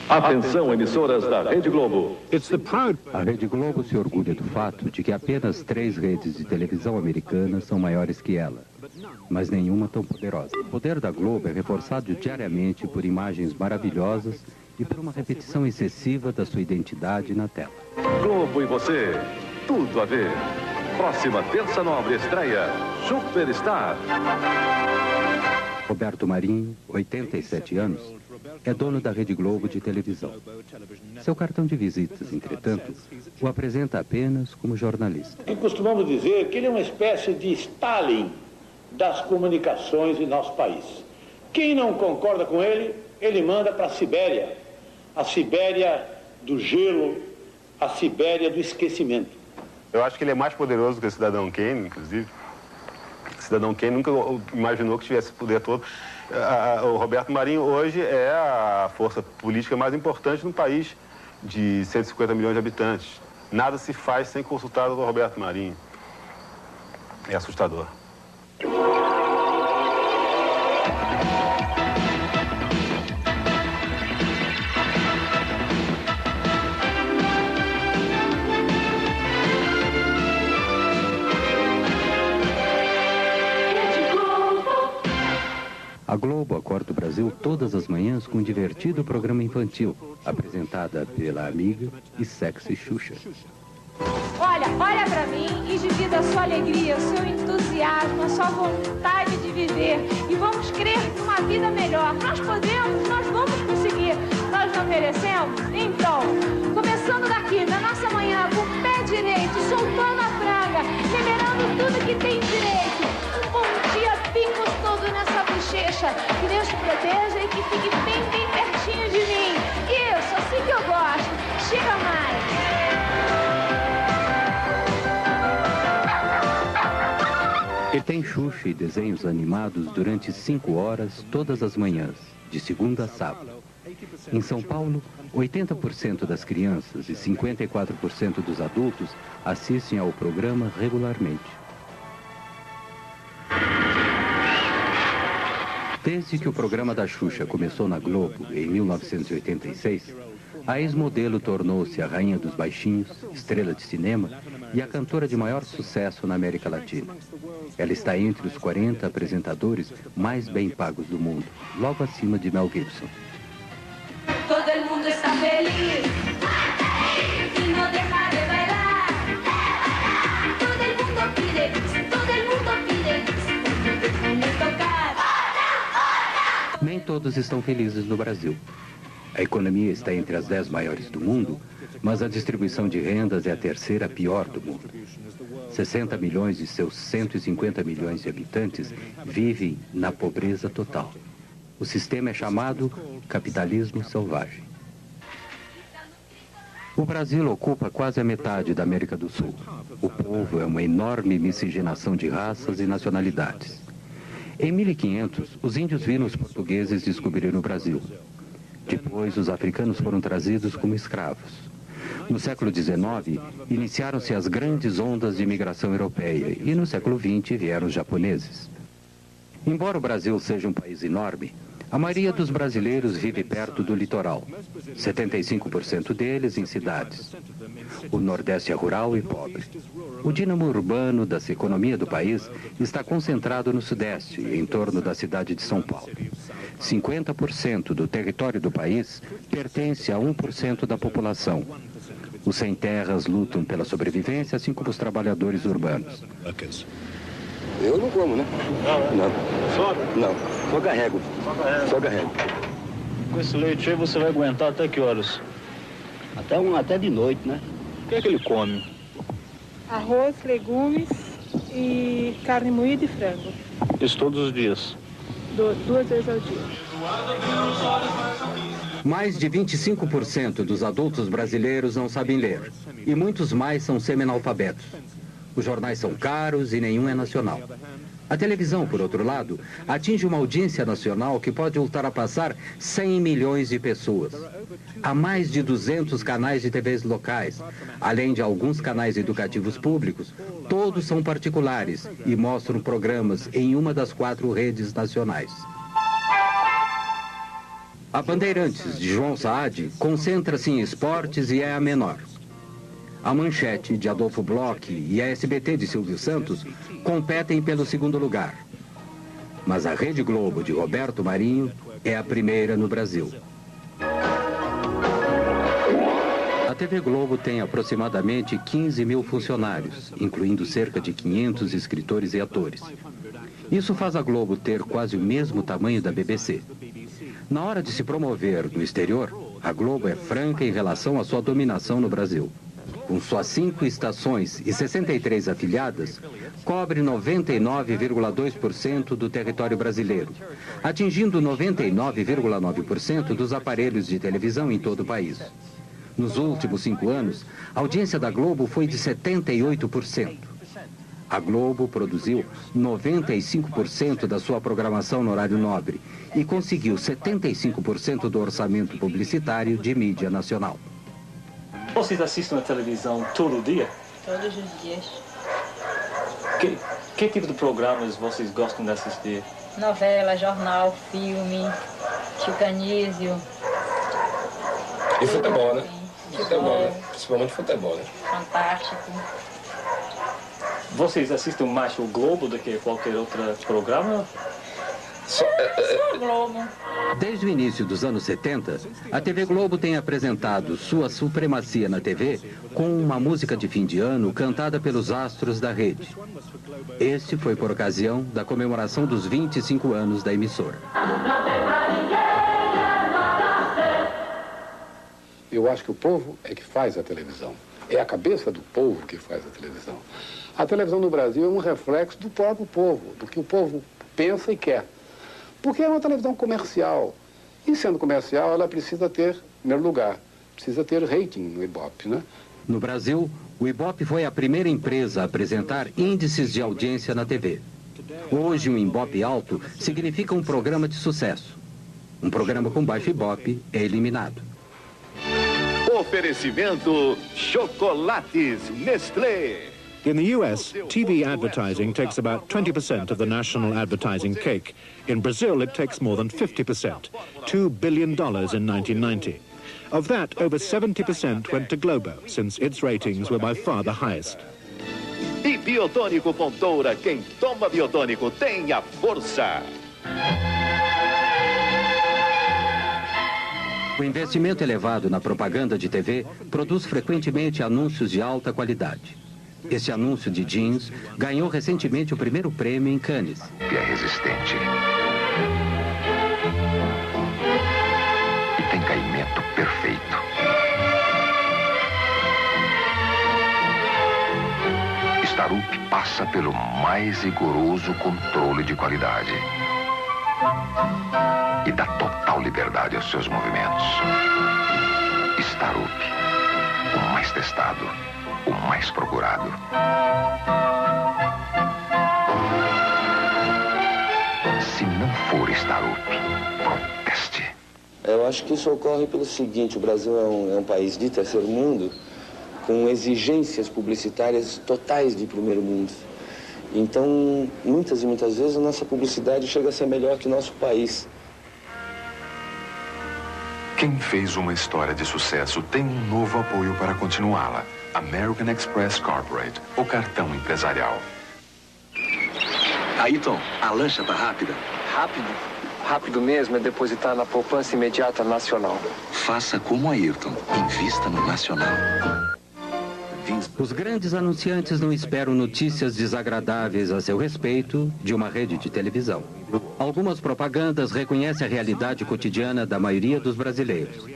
Atenção, emissoras da Rede Globo. A Rede Globo se orgulha do fato de que apenas 3 redes de televisão americanas são maiores que ela, mas nenhuma tão poderosa. O poder da Globo é reforçado diariamente por imagens maravilhosas e por uma repetição excessiva da sua identidade na tela. Globo e você, tudo a ver. Próxima terça nobre estreia, Superstar. Roberto Marinho, 87 anos, é dono da Rede Globo de televisão. Seu cartão de visitas, entretanto, o apresenta apenas como jornalista. E costumamos dizer que ele é uma espécie de Stalin das comunicações em nosso país. Quem não concorda com ele, ele manda para a Sibéria do gelo, a Sibéria do esquecimento. Eu acho que ele é mais poderoso que o Cidadão Kane, inclusive. O Cidadão Kane nunca imaginou que tivesse esse poder todo. O Roberto Marinho hoje é a força política mais importante no país de 150 milhões de habitantes. Nada se faz sem consultar o Roberto Marinho. É assustador. A Globo acorda o Brasil todas as manhãs com um divertido programa infantil, apresentada pela amiga e sexy Xuxa. Olha pra mim e divida a sua alegria, o seu entusiasmo, a sua vontade de viver. E vamos crer numa vida melhor. Nós podemos, nós vamos conseguir. Nós não merecemos? Então, começando daqui, na nossa manhã, com o pé direito, soltando a franga, liberando tudo que tem direito. Um bom dia bem gostoso nessa bochecha. Que Deus te proteja e que fique bem, bem pertinho de mim. Isso, assim que eu gosto. Chega mais. E tem Xuxa e desenhos animados durante 5 horas todas as manhãs, de segunda a sábado. Em São Paulo, 80% das crianças e 54% dos adultos assistem ao programa regularmente. Desde que o programa da Xuxa começou na Globo, em 1986, a ex-modelo tornou-se a rainha dos baixinhos, estrela de cinema e a cantora de maior sucesso na América Latina. Ela está entre os 40 apresentadores mais bem pagos do mundo, logo acima de Mel Gibson. Todo mundo está feliz e não deixa de bailar. Todo mundo pide tocar. Nem todos estão felizes no Brasil. A economia está entre as 10 maiores do mundo, mas a distribuição de rendas é a terceira pior do mundo. 60 milhões de seus 150 milhões de habitantes vivem na pobreza total. O sistema é chamado capitalismo selvagem. O Brasil ocupa quase a metade da América do Sul. O povo é uma enorme miscigenação de raças e nacionalidades. Em 1500, os índios viram os portugueses descobrirem o Brasil. Depois, os africanos foram trazidos como escravos. No século XIX, iniciaram-se as grandes ondas de imigração europeia e no século XX vieram os japoneses. Embora o Brasil seja um país enorme, a maioria dos brasileiros vive perto do litoral, 75% deles em cidades. O Nordeste é rural e pobre. O dínamo urbano da economia do país está concentrado no Sudeste, em torno da cidade de São Paulo. 50% do território do país pertence a 1% da população. Os sem-terras lutam pela sobrevivência, assim como os trabalhadores urbanos. Eu não como, né? Não. Só? Não. Só carrego. Só carrego. Com esse leite aí você vai aguentar até que horas? Até de noite, né? O que é que ele come? Arroz, legumes e carne moída e frango. Isso todos os dias? 2 vezes ao dia. Mais de 25% dos adultos brasileiros não sabem ler. E muitos mais são semi-analfabetos. Os jornais são caros e nenhum é nacional. A televisão, por outro lado, atinge uma audiência nacional que pode ultrapassar 100 milhões de pessoas. Há mais de 200 canais de TVs locais, além de alguns canais educativos públicos. Todos são particulares e mostram programas em uma das 4 redes nacionais. A Bandeirantes, de João Saad, concentra-se em esportes e é a menor. A Manchete, de Adolfo Bloch, e a SBT, de Silvio Santos, competem pelo segundo lugar. Mas a Rede Globo, de Roberto Marinho, é a primeira no Brasil. A TV Globo tem aproximadamente 15 mil funcionários, incluindo cerca de 500 escritores e atores. Isso faz a Globo ter quase o mesmo tamanho da BBC. Na hora de se promover no exterior, a Globo é franca em relação à sua dominação no Brasil. Com suas 5 estações e 63 afiliadas, cobre 99,2% do território brasileiro, atingindo 99,9% dos aparelhos de televisão em todo o país. Nos últimos 5 anos, a audiência da Globo foi de 78%. A Globo produziu 95% da sua programação no horário nobre e conseguiu 75% do orçamento publicitário de mídia nacional. Vocês assistem a televisão todo dia? Todos os dias. Que tipo de programas vocês gostam de assistir? Novela, jornal, filme, Chicanísio. E futebol, né? Futebol, né? Principalmente futebol, né? Fantástico. Vocês assistem mais o Globo do que qualquer outro programa? Só Globo. Desde o início dos anos 70, a TV Globo tem apresentado sua supremacia na TV com uma música de fim de ano cantada pelos astros da rede. Este foi por ocasião da comemoração dos 25 anos da emissora. Eu acho que o povo é que faz a televisão. É a cabeça do povo que faz a televisão. A televisão no Brasil é um reflexo do próprio povo, do que o povo pensa e quer. Porque é uma televisão comercial. E sendo comercial, ela precisa ter, em primeiro lugar, precisa ter rating no Ibope, né? No Brasil, o Ibope foi a primeira empresa a apresentar índices de audiência na TV. Hoje, um Ibope alto significa um programa de sucesso. Um programa com baixo Ibope é eliminado. Oferecimento Chocolates Nestlé. In the US, TV advertising takes about 20% of the national advertising cake. In Brazil, it takes more than 50%, $2 billion in 1990. Of that, over 70% went to Globo, since its ratings were by far the highest. E Biotônico Fontoura, quem toma Biotônico tem a força. O investimento elevado na propaganda de TV produz frequentemente anúncios de alta qualidade. Este anúncio de jeans ganhou recentemente o primeiro prêmio em Cannes. Que é resistente. E tem caimento perfeito. Starup passa pelo mais rigoroso controle de qualidade. E dá total liberdade aos seus movimentos. Starup, o mais testado, o mais procurado. Se não for Starup, proteste. Eu acho que isso ocorre pelo seguinte: o Brasil é um país de terceiro mundo com exigências publicitárias totais de primeiro mundo. Então, muitas e muitas vezes, a nossa publicidade chega a ser melhor que o nosso país. Quem fez uma história de sucesso tem um novo apoio para continuá-la. American Express Corporate, o cartão empresarial. Ayrton, a lancha tá rápida. Rápido? Rápido mesmo é depositar na poupança imediata nacional. Faça como Ayrton, invista no nacional. Os grandes anunciantes não esperam notícias desagradáveis a seu respeito de uma rede de televisão. Algumas propagandas reconhecem a realidade cotidiana da maioria dos brasileiros.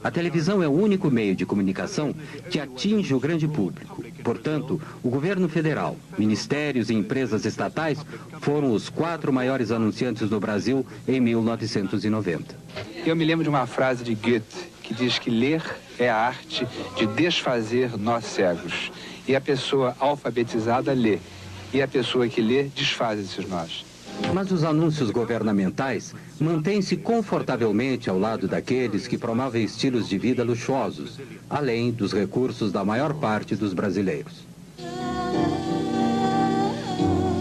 A televisão é o único meio de comunicação que atinge o grande público. Portanto, o governo federal, ministérios e empresas estatais foram os 4 maiores anunciantes no Brasil em 1990. Eu me lembro de uma frase de Goethe que diz que ler é a arte de desfazer nós cegos. E a pessoa alfabetizada lê. E a pessoa que lê desfaz esses nós. Mas os anúncios governamentais mantêm-se confortavelmente ao lado daqueles que promovem estilos de vida luxuosos, além dos recursos da maior parte dos brasileiros.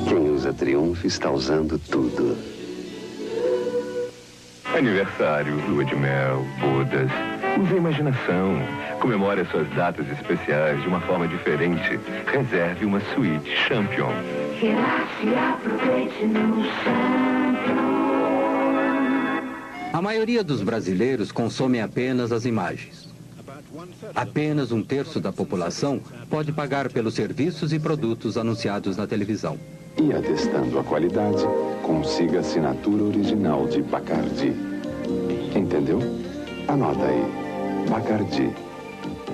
Quem usa Triumph está usando tudo. Aniversário, lua de mel, bodas. Use a imaginação. Comemore as suas datas especiais de uma forma diferente. Reserve uma suíte Champion. Relaxe e aproveite no Champion. A maioria dos brasileiros consomem apenas as imagens. Apenas 1/3 da população pode pagar pelos serviços e produtos anunciados na televisão. E atestando a qualidade, consiga a assinatura original de Bacardi. Entendeu? Anota aí. Bacardi.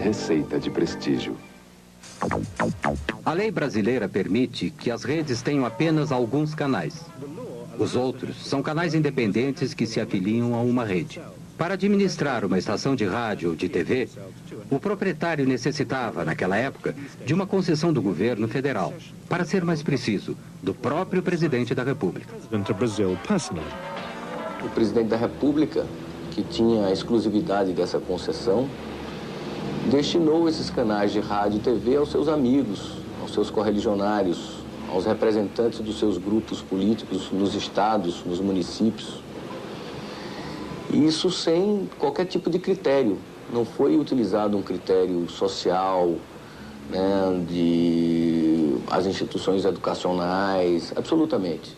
Receita de prestígio. A lei brasileira permite que as redes tenham apenas alguns canais. Os outros são canais independentes que se afiliam a uma rede. Para administrar uma estação de rádio ou de TV, o proprietário necessitava, naquela época, de uma concessão do governo federal. Para ser mais preciso, do próprio presidente da República. O presidente da República, que tinha a exclusividade dessa concessão, destinou esses canais de rádio e TV aos seus amigos, aos seus correligionários, aos representantes dos seus grupos políticos nos estados, nos municípios. E isso sem qualquer tipo de critério. Não foi utilizado um critério social, né, de as instituições educacionais, absolutamente.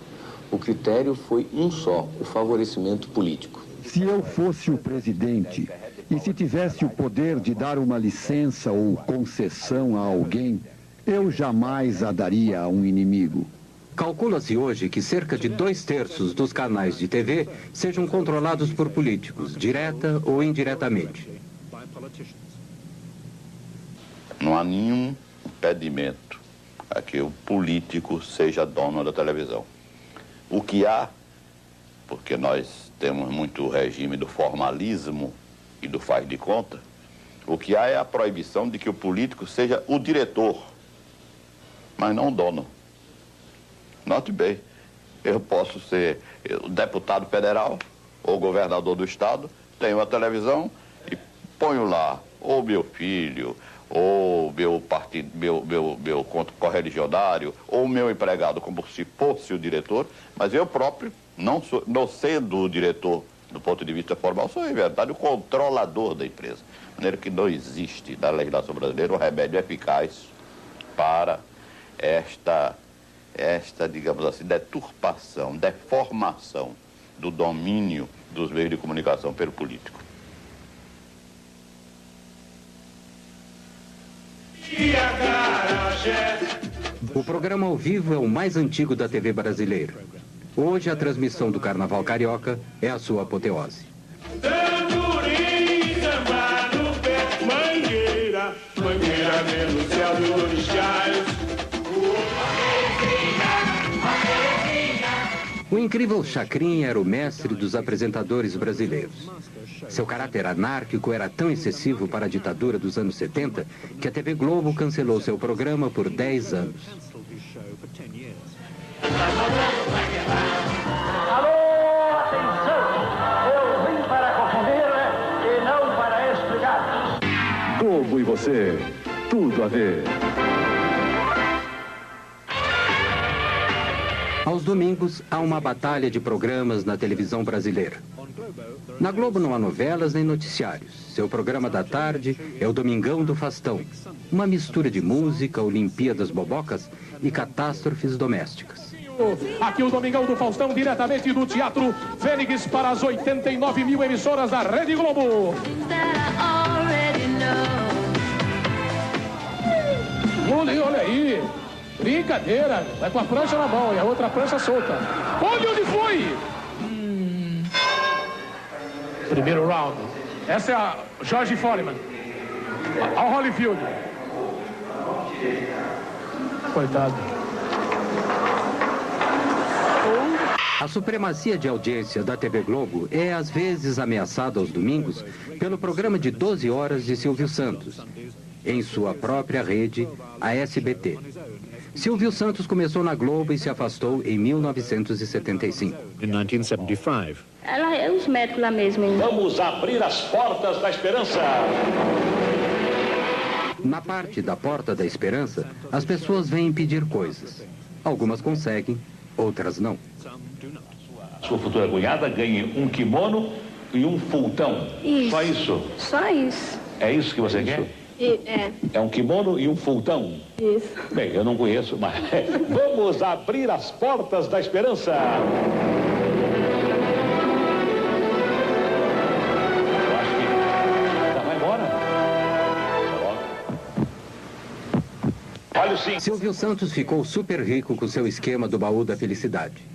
O critério foi um só, o favorecimento político. Se eu fosse o presidente e se tivesse o poder de dar uma licença ou concessão a alguém, eu jamais a daria a um inimigo. Calcula-se hoje que cerca de 2/3 dos canais de TV sejam controlados por políticos, direta ou indiretamente. Não há nenhum impedimento a que o político seja dono da televisão. O que há, porque nós temos muito regime do formalismo e do faz de conta, o que há é a proibição de que o político seja o diretor, mas não o dono. Note bem, eu posso ser deputado federal ou governador do estado, tenho uma televisão e ponho lá ou meu filho, ou meu partido, meu correligionário, ou meu empregado, como se fosse o diretor, mas eu próprio, não sendo o diretor do ponto de vista formal, sou, em verdade, o controlador da empresa. De maneira que não existe na legislação brasileira um remédio eficaz para esta, digamos assim, deturpação, deformação do domínio dos meios de comunicação pelo político. O programa ao vivo é o mais antigo da TV brasileira. Hoje, a transmissão do Carnaval Carioca é a sua apoteose. O incrível Chacrinha era o mestre dos apresentadores brasileiros. Seu caráter anárquico era tão excessivo para a ditadura dos anos 70 que a TV Globo cancelou seu programa por 10 anos. Alô, atenção! Eu vim para confundir e não para explicar. Globo e você, tudo a ver. Aos domingos, há uma batalha de programas na televisão brasileira. Na Globo não há novelas nem noticiários. Seu programa da tarde é o Domingão do Faustão. Uma mistura de música, Olimpíadas Bobocas e catástrofes domésticas. Aqui o Domingão do Faustão, diretamente do Teatro Fênix para as 89 mil emissoras da Rede Globo. Olha aí. Brincadeira. Vai com a prancha na mão e a outra prancha solta. Olha onde foi! Primeiro round. Essa é a George Foreman. Ao Holyfield. Coitado. A supremacia de audiência da TV Globo é às vezes ameaçada aos domingos pelo programa de 12 horas de Silvio Santos, em sua própria rede, a SBT. Silvio Santos começou na Globo e se afastou em 1975. In 1975. Ela é os médicos lá mesmo, hein? Vamos abrir as portas da esperança. Na parte da Porta da Esperança, as pessoas vêm pedir coisas. Algumas conseguem, outras não. Sua futura cunhada ganhe um kimono e um fultão. Isso. Só isso? Só isso. É isso que você quer? É. É um kimono e um fultão? Isso. Bem, eu não conheço, mas vamos abrir as portas da esperança. Eu acho que já vai embora. Olha o sim. Silvio Santos ficou super rico com seu esquema do baú da felicidade.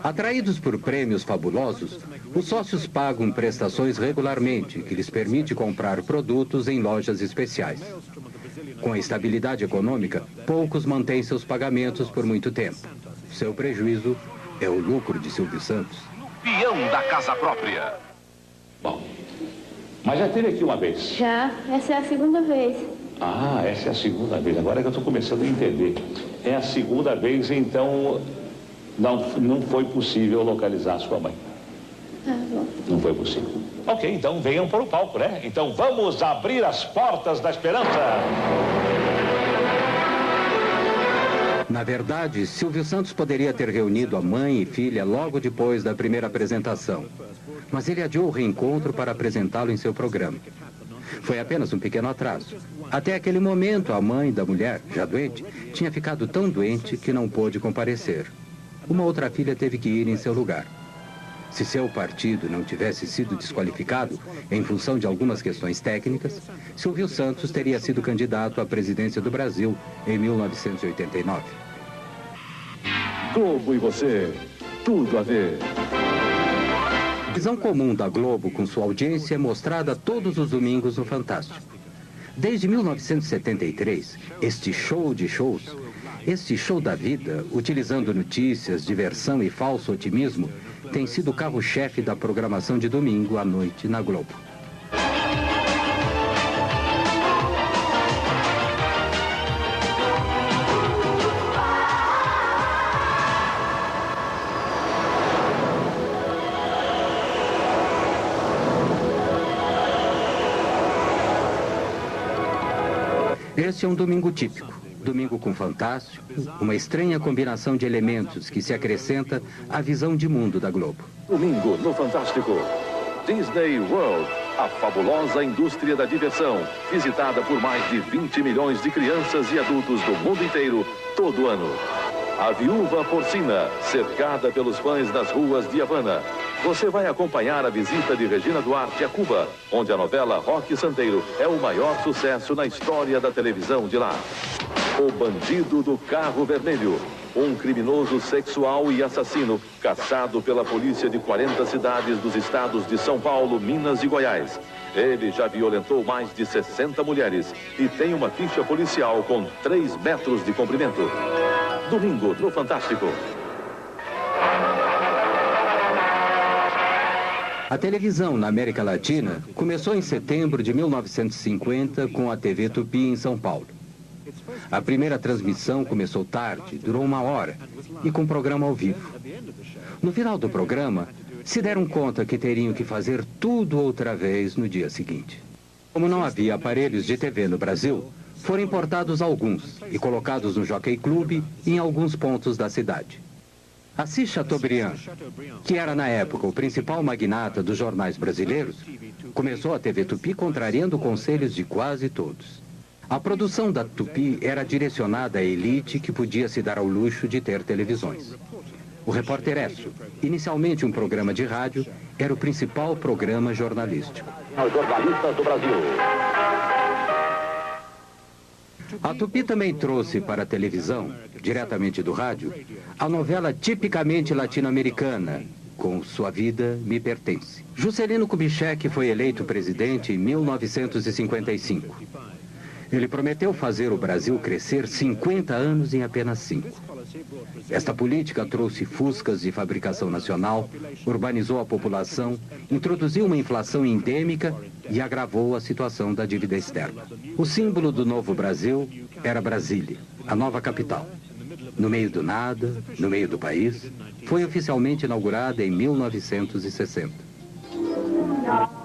Atraídos por prêmios fabulosos, os sócios pagam prestações regularmente, que lhes permite comprar produtos em lojas especiais. Com a estabilidade econômica, poucos mantêm seus pagamentos por muito tempo. Seu prejuízo é o lucro de Silvio Santos. Peão da casa própria. Bom, mas já teve aqui uma vez. Já, essa é a segunda vez. Ah, essa é a segunda vez. Agora é que eu estou começando a entender. É a segunda vez, então não foi possível localizar sua mãe. Ah, bom. Não foi possível. Ok, então venham para o palco, né? Então vamos abrir as portas da esperança. Na verdade, Silvio Santos poderia ter reunido a mãe e filha logo depois da primeira apresentação. Mas ele adiou o reencontro para apresentá-lo em seu programa. Foi apenas um pequeno atraso. Até aquele momento, a mãe da mulher, já doente, tinha ficado tão doente que não pôde comparecer. Uma outra filha teve que ir em seu lugar. Se seu partido não tivesse sido desqualificado em função de algumas questões técnicas, Silvio Santos teria sido candidato à presidência do Brasil em 1989. Globo e você, tudo a ver. A visão comum da Globo com sua audiência é mostrada todos os domingos no Fantástico. Desde 1973, este show de shows, este show da vida, utilizando notícias, diversão e falso otimismo, tem sido o carro-chefe da programação de domingo à noite na Globo. Esse é um domingo típico. Domingo com Fantástico, uma estranha combinação de elementos que se acrescenta à visão de mundo da Globo. Domingo no Fantástico. Disney World, a fabulosa indústria da diversão, visitada por mais de 20 milhões de crianças e adultos do mundo inteiro todo ano. A Viúva Porcina, cercada pelos fãs nas ruas de Havana. Você vai acompanhar a visita de Regina Duarte a Cuba, onde a novela Roque Santeiro é o maior sucesso na história da televisão de lá. O Bandido do Carro Vermelho, um criminoso sexual e assassino caçado pela polícia de 40 cidades dos estados de São Paulo, Minas e Goiás. Ele já violentou mais de 60 mulheres e tem uma ficha policial com 3 metros de comprimento. Domingo no Fantástico. A televisão na América Latina começou em setembro de 1950 com a TV Tupi em São Paulo. A primeira transmissão começou tarde, durou 1 hora, e com programa ao vivo. No final do programa, se deram conta que teriam que fazer tudo outra vez no dia seguinte. Como não havia aparelhos de TV no Brasil, foram importados alguns e colocados no Jockey Club em alguns pontos da cidade. Assis Chateaubriand, que era na época o principal magnata dos jornais brasileiros, começou a TV Tupi contrariando conselhos de quase todos. A produção da Tupi era direcionada à elite que podia se dar ao luxo de ter televisões. O Repórter Esso, inicialmente um programa de rádio, era o principal programa jornalístico. Os jornalistas do Brasil. A Tupi também trouxe para a televisão, diretamente do rádio, a novela tipicamente latino-americana, Com Sua Vida Me Pertence. Juscelino Kubitschek foi eleito presidente em 1955. Ele prometeu fazer o Brasil crescer 50 anos em apenas 5. Esta política trouxe fuscas de fabricação nacional, urbanizou a população, introduziu uma inflação endêmica e agravou a situação da dívida externa. O símbolo do novo Brasil era Brasília, a nova capital. No meio do nada, no meio do país, foi oficialmente inaugurada em 1960.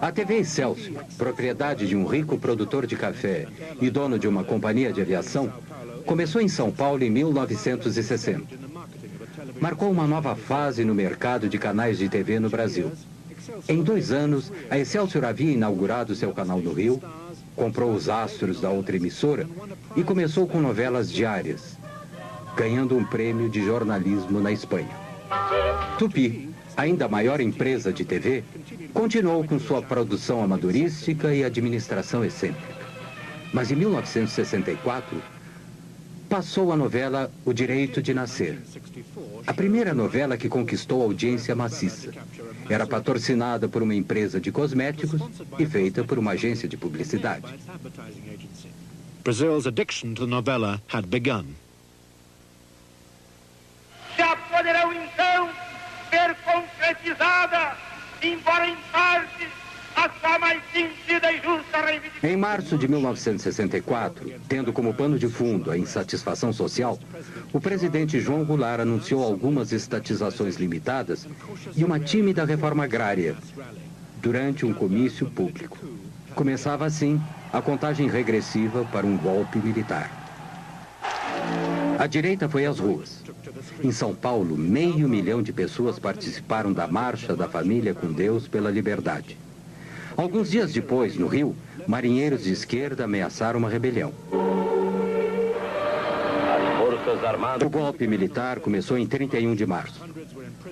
A TV Excelsior, propriedade de um rico produtor de café e dono de uma companhia de aviação, começou em São Paulo em 1960. marcou uma nova fase no mercado de canais de TV no Brasil. Em 2 anos, a Excelsior havia inaugurado seu canal no Rio, comprou os astros da outra emissora e começou com novelas diárias, ganhando um prêmio de jornalismo na Espanha. Tupi, ainda a maior empresa de TV, continuou com sua produção amadorística e administração excêntrica. Mas em 1964, passou a novela O Direito de Nascer, a primeira novela que conquistou audiência maciça. Era patrocinada por uma empresa de cosméticos e feita por uma agência de publicidade. Brazil's addiction to the novela had begun. Já poderão então ser concretizada, embora em parte, a sua mais sentida e justa reivindicação. Em março de 1964, tendo como pano de fundo a insatisfação social, o presidente João Goulart anunciou algumas estatizações limitadas e uma tímida reforma agrária durante um comício público. Começava assim a contagem regressiva para um golpe militar. A direita foi às ruas. Em São Paulo, 500 mil de pessoas participaram da Marcha da Família com Deus pela Liberdade. Alguns dias depois, no Rio, marinheiros de esquerda ameaçaram uma rebelião. O golpe militar começou em 31 de março.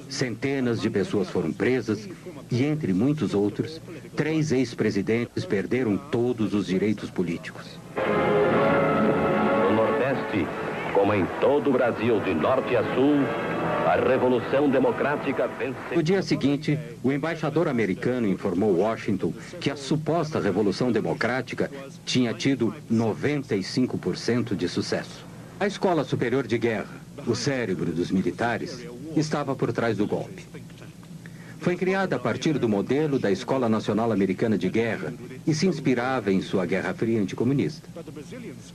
Centenas de pessoas foram presas e, entre muitos outros, 3 ex-presidentes perderam todos os direitos políticos. No Nordeste, como em todo o Brasil, de norte a sul, a Revolução Democrática venceu. No dia seguinte, o embaixador americano informou Washington que a suposta Revolução Democrática tinha tido 95% de sucesso. A Escola Superior de Guerra, o cérebro dos militares, estava por trás do golpe. Foi criada a partir do modelo da Escola Nacional Americana de Guerra e se inspirava em sua Guerra Fria anticomunista.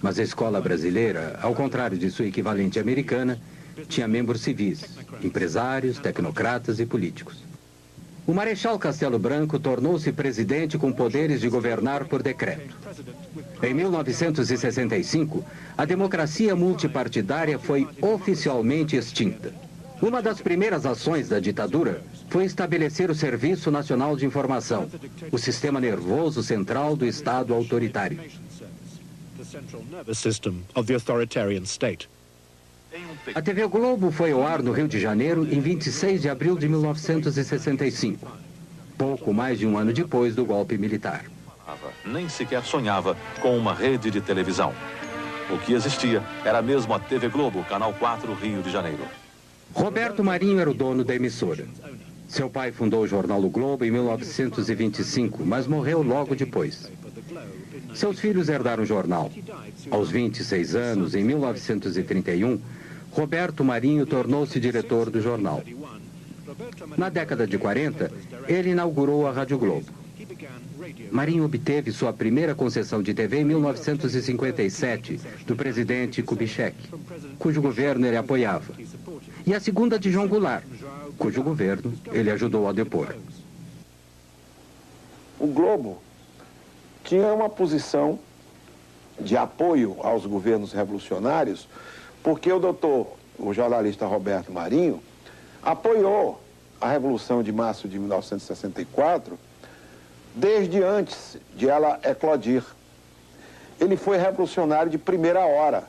Mas a escola brasileira, ao contrário de sua equivalente americana, tinha membros civis, empresários, tecnocratas e políticos. O Marechal Castelo Branco tornou-se presidente com poderes de governar por decreto. Em 1965, a democracia multipartidária foi oficialmente extinta. Uma das primeiras ações da ditadura foi estabelecer o Serviço Nacional de Informação, o sistema nervoso central do Estado autoritário. A TV Globo foi ao ar no Rio de Janeiro em 26 de abril de 1965, pouco mais de um ano depois do golpe militar. Nem sequer sonhava com uma rede de televisão. O que existia era mesmo a TV Globo, Canal 4, Rio de Janeiro. Roberto Marinho era o dono da emissora. Seu pai fundou o jornal O Globo em 1925, mas morreu logo depois. Seus filhos herdaram o jornal. Aos 26 anos, em 1931, Roberto Marinho tornou-se diretor do jornal. Na década de 40, ele inaugurou a Rádio Globo. Marinho obteve sua primeira concessão de TV em 1957, do presidente Kubitschek, cujo governo ele apoiava, e a segunda de João Goulart, cujo governo ele ajudou a depor. O Globo tinha uma posição de apoio aos governos revolucionários, porque o jornalista Roberto Marinho, apoiou a Revolução de Março de 1964, desde antes de ela eclodir. Ele foi revolucionário de primeira hora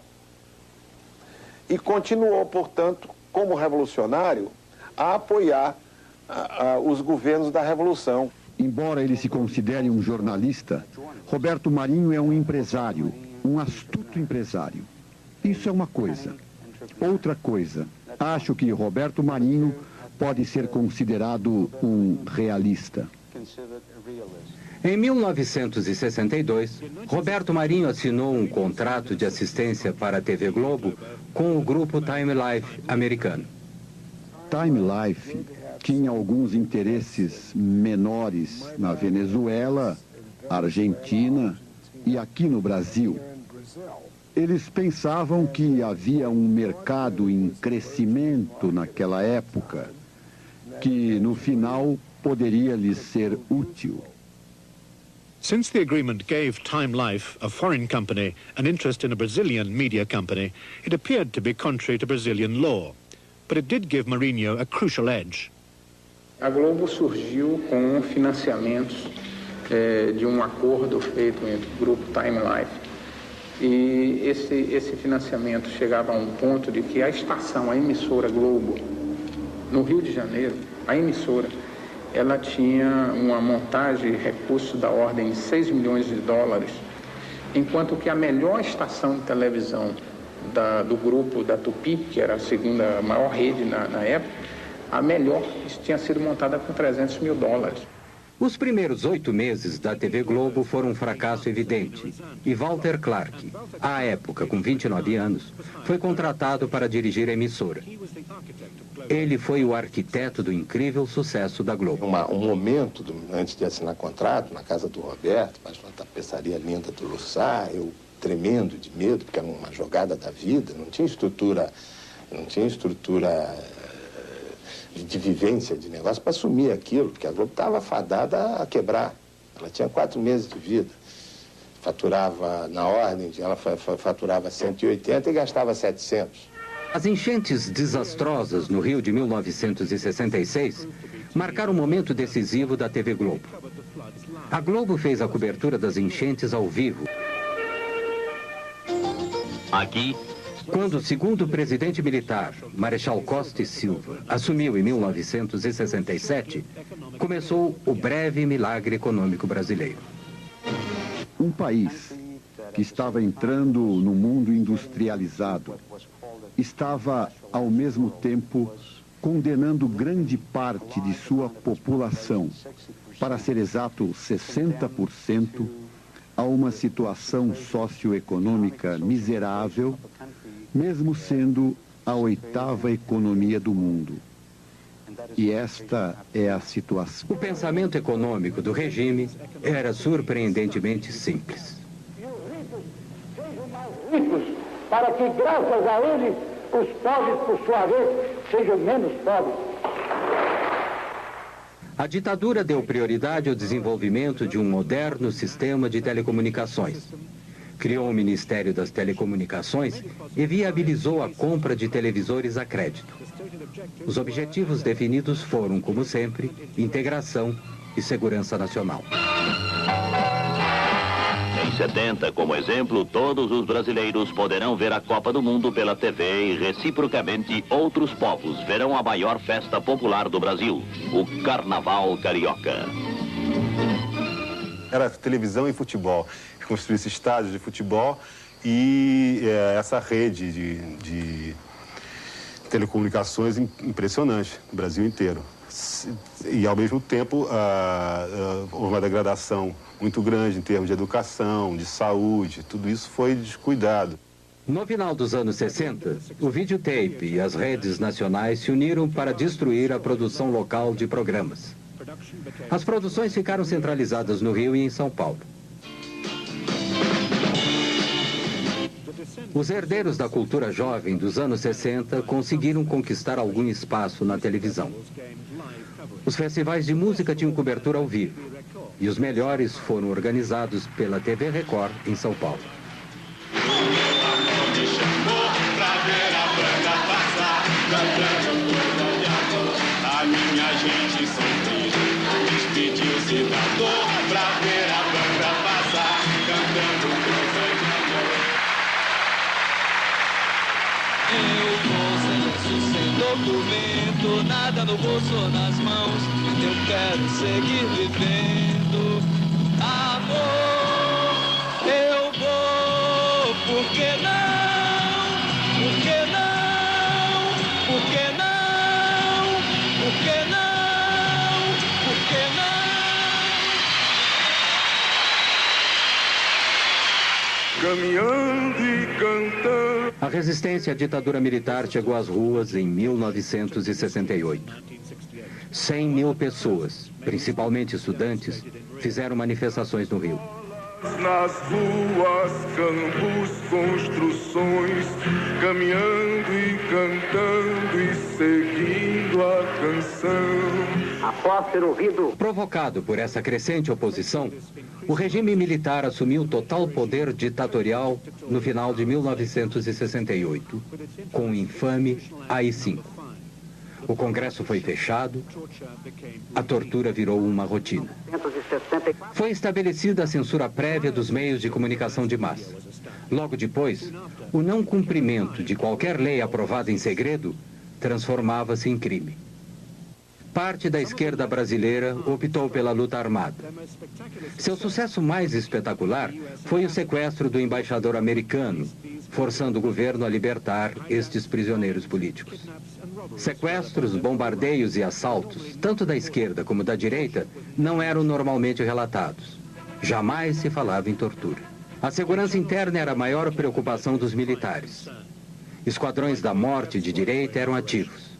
e continuou, portanto, como revolucionário, a apoiar os governos da Revolução. Embora ele se considere um jornalista, Roberto Marinho é um empresário, um astuto empresário. Isso é uma coisa. Outra coisa, acho que Roberto Marinho pode ser considerado um realista. Em 1962, Roberto Marinho assinou um contrato de assistência para a TV Globo com o grupo Time Life americano. Time Life tinha alguns interesses menores na Venezuela, Argentina e aqui no Brasil. Eles pensavam que havia um mercado em crescimento naquela época, que no final poderia lhes ser útil. Since the agreement gave Time Life, a foreign company, an interest in a Brazilian media company, it appeared to be contrary to Brazilian law. but it did give Marinho a crucial edge. A Globo surgiu com financiamentos de um acordo feito entre o grupo Time Life. E esse financiamento chegava a um ponto de que a estação, a emissora Globo, no Rio de Janeiro, a emissora, ela tinha uma montagem de recursos da ordem de 6 milhões de dólares, enquanto que a melhor estação de televisão do grupo da Tupi, que era a segunda maior rede na época, a melhor tinha sido montada com 300 mil dólares. Os primeiros 8 meses da TV Globo foram um fracasso evidente. E Walter Clark, à época com 29 anos, foi contratado para dirigir a emissora. Ele foi o arquiteto do incrível sucesso da Globo. Um momento, antes de assinar contrato, na casa do Roberto, mas uma tapeçaria linda do Lussá, eu tremendo de medo, porque era uma jogada da vida, não tinha estrutura de vivência de negócio para assumir aquilo, porque a Globo estava fadada a quebrar. Ela tinha 4 meses de vida. Faturava, na ordem, ela faturava 180 e gastava 700. As enchentes desastrosas no Rio de 1966 marcaram um momento decisivo da TV Globo. A Globo fez a cobertura das enchentes ao vivo. Aqui, quando o segundo presidente militar, Marechal Costa e Silva, assumiu em 1967, começou o breve milagre econômico brasileiro. Um país que estava entrando no mundo industrializado estava, ao mesmo tempo, condenando grande parte de sua população, para ser exato, 60%, a uma situação socioeconômica miserável, mesmo sendo a 8ª economia do mundo. E esta é a situação. O pensamento econômico do regime era surpreendentemente simples. Ricos, para que, graças a eles, os pobres, por sua vez, sejam menos pobres. A ditadura deu prioridade ao desenvolvimento de um moderno sistema de telecomunicações. Criou o Ministério das Telecomunicações e viabilizou a compra de televisores a crédito. Os objetivos definidos foram, como sempre, integração e segurança nacional. Em 70, como exemplo, todos os brasileiros poderão ver a Copa do Mundo pela TV e, reciprocamente, outros povos verão a maior festa popular do Brasil, o Carnaval Carioca. Era televisão e futebol. Construísse estádios de futebol e essa rede de telecomunicações impressionante no Brasil inteiro. E, ao mesmo tempo, houve uma degradação muito grande em termos de educação, de saúde, tudo isso foi descuidado. No final dos anos 60, o videotape e as redes nacionais se uniram para destruir a produção local de programas. As produções ficaram centralizadas no Rio e em São Paulo. Os herdeiros da cultura jovem dos anos 60 conseguiram conquistar algum espaço na televisão. Os festivais de música tinham cobertura ao vivo, e os melhores foram organizados pela TV Record em São Paulo. A minha gente sempre despediu-se da dor pra ver a banda passar, cantando coisa de amor. Eu vou sem documento, nada no bolso ou nas mãos. Eu quero seguir vivendo. Amor, eu vou, por que não? Por que não? Por que não? Por que não? Por que não? Caminhando e cantando. A resistência à ditadura militar chegou às ruas em 1968. 100 mil pessoas, principalmente estudantes, fizeram manifestações no Rio. Nas ruas, campos, construções, caminhando e cantando e seguindo a canção. Após ser ouvido. Provocado por essa crescente oposição, o regime militar assumiu total poder ditatorial no final de 1968, com o infame AI-5. O Congresso foi fechado, a tortura virou uma rotina. Foi estabelecida a censura prévia dos meios de comunicação de massa. Logo depois, o não cumprimento de qualquer lei aprovada em segredo transformava-se em crime. Parte da esquerda brasileira optou pela luta armada. Seu sucesso mais espetacular foi o sequestro do embaixador americano, forçando o governo a libertar estes prisioneiros políticos. Sequestros, bombardeios e assaltos, tanto da esquerda como da direita, não eram normalmente relatados. Jamais se falava em tortura. A segurança interna era a maior preocupação dos militares. Esquadrões da morte de direita eram ativos.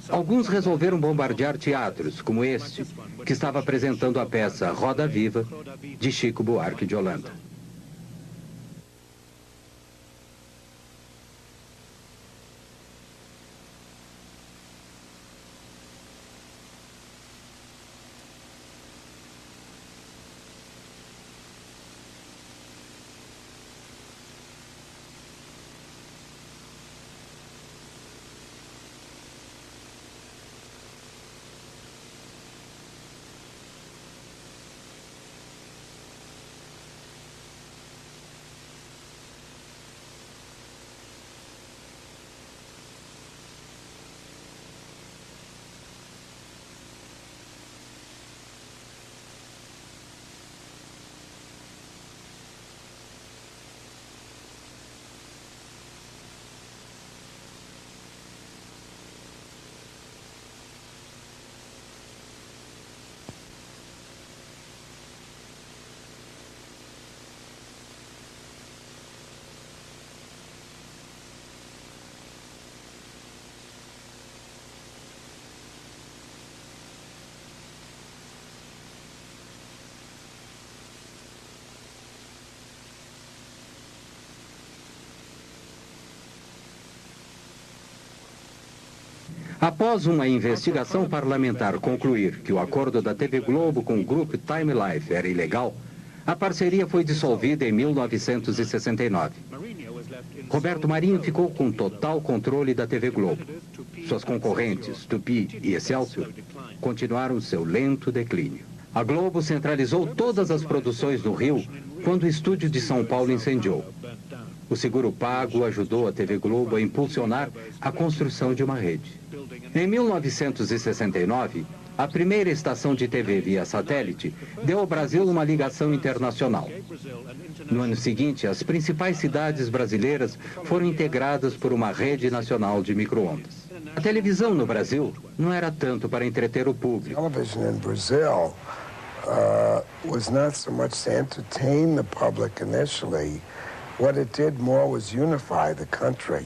Alguns resolveram bombardear teatros, como este, que estava apresentando a peça Roda Viva, de Chico Buarque de Holanda. Após uma investigação parlamentar concluir que o acordo da TV Globo com o grupo Time Life era ilegal, a parceria foi dissolvida em 1969. Roberto Marinho ficou com total controle da TV Globo. Suas concorrentes, Tupi e Excelsior, continuaram seu lento declínio. A Globo centralizou todas as produções no Rio quando o estúdio de São Paulo incendiou. O seguro pago ajudou a TV Globo a impulsionar a construção de uma rede. Em 1969, a primeira estação de TV via satélite deu ao Brasil uma ligação internacional. No ano seguinte, as principais cidades brasileiras foram integradas por uma rede nacional de micro-ondas. A televisão no Brasil não era tanto para entreter o público. Television in Brazil was not so much to entertain the public initially. What it did more was unify the country.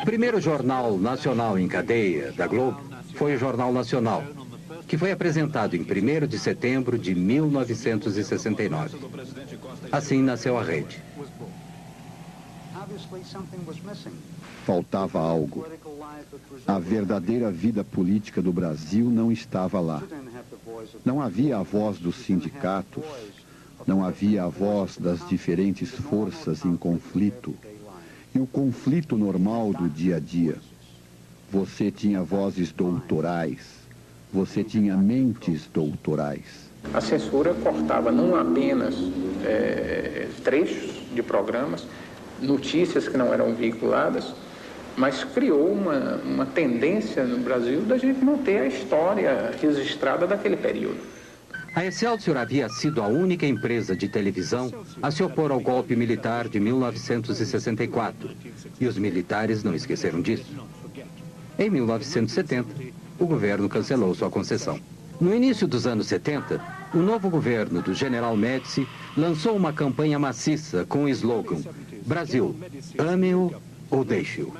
O primeiro jornal nacional em cadeia da Globo foi o Jornal Nacional, que foi apresentado em 1º de setembro de 1969. Assim nasceu a rede. Faltava algo. A verdadeira vida política do Brasil não estava lá. Não havia a voz dos sindicatos, não havia a voz das diferentes forças em conflito. E o conflito normal do dia a dia. Você tinha vozes doutorais, você tinha mentes doutorais. A censura cortava não apenas trechos de programas, notícias que não eram veiculadas, mas criou uma tendência no Brasil da gente não ter a história registrada daquele período. A Excelsior havia sido a única empresa de televisão a se opor ao golpe militar de 1964, e os militares não esqueceram disso. Em 1970, o governo cancelou sua concessão. No início dos anos 70, o novo governo do General Médici lançou uma campanha maciça com o slogan Brasil, ame-o ou deixe-o.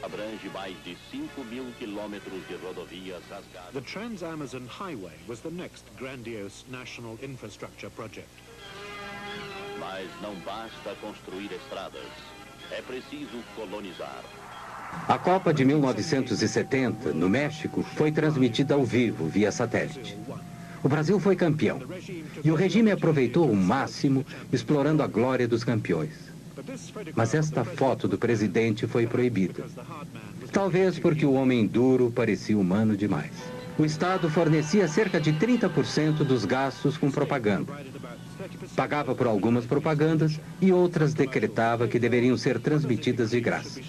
Abrange mais de 5.000 quilômetros de rodovias rasgadas. The Trans-Amazon Highway was the next grandiose national infrastructure project. Mas não basta construir estradas, é preciso colonizar. A Copa de 1970, no México, foi transmitida ao vivo, via satélite. O Brasil foi campeão, e o regime aproveitou o máximo, explorando a glória dos campeões. Mas esta foto do presidente foi proibida. Talvez porque o homem duro parecia humano demais. O Estado fornecia cerca de 30% dos gastos com propaganda. Pagava por algumas propagandas e outras decretava que deveriam ser transmitidas de graça.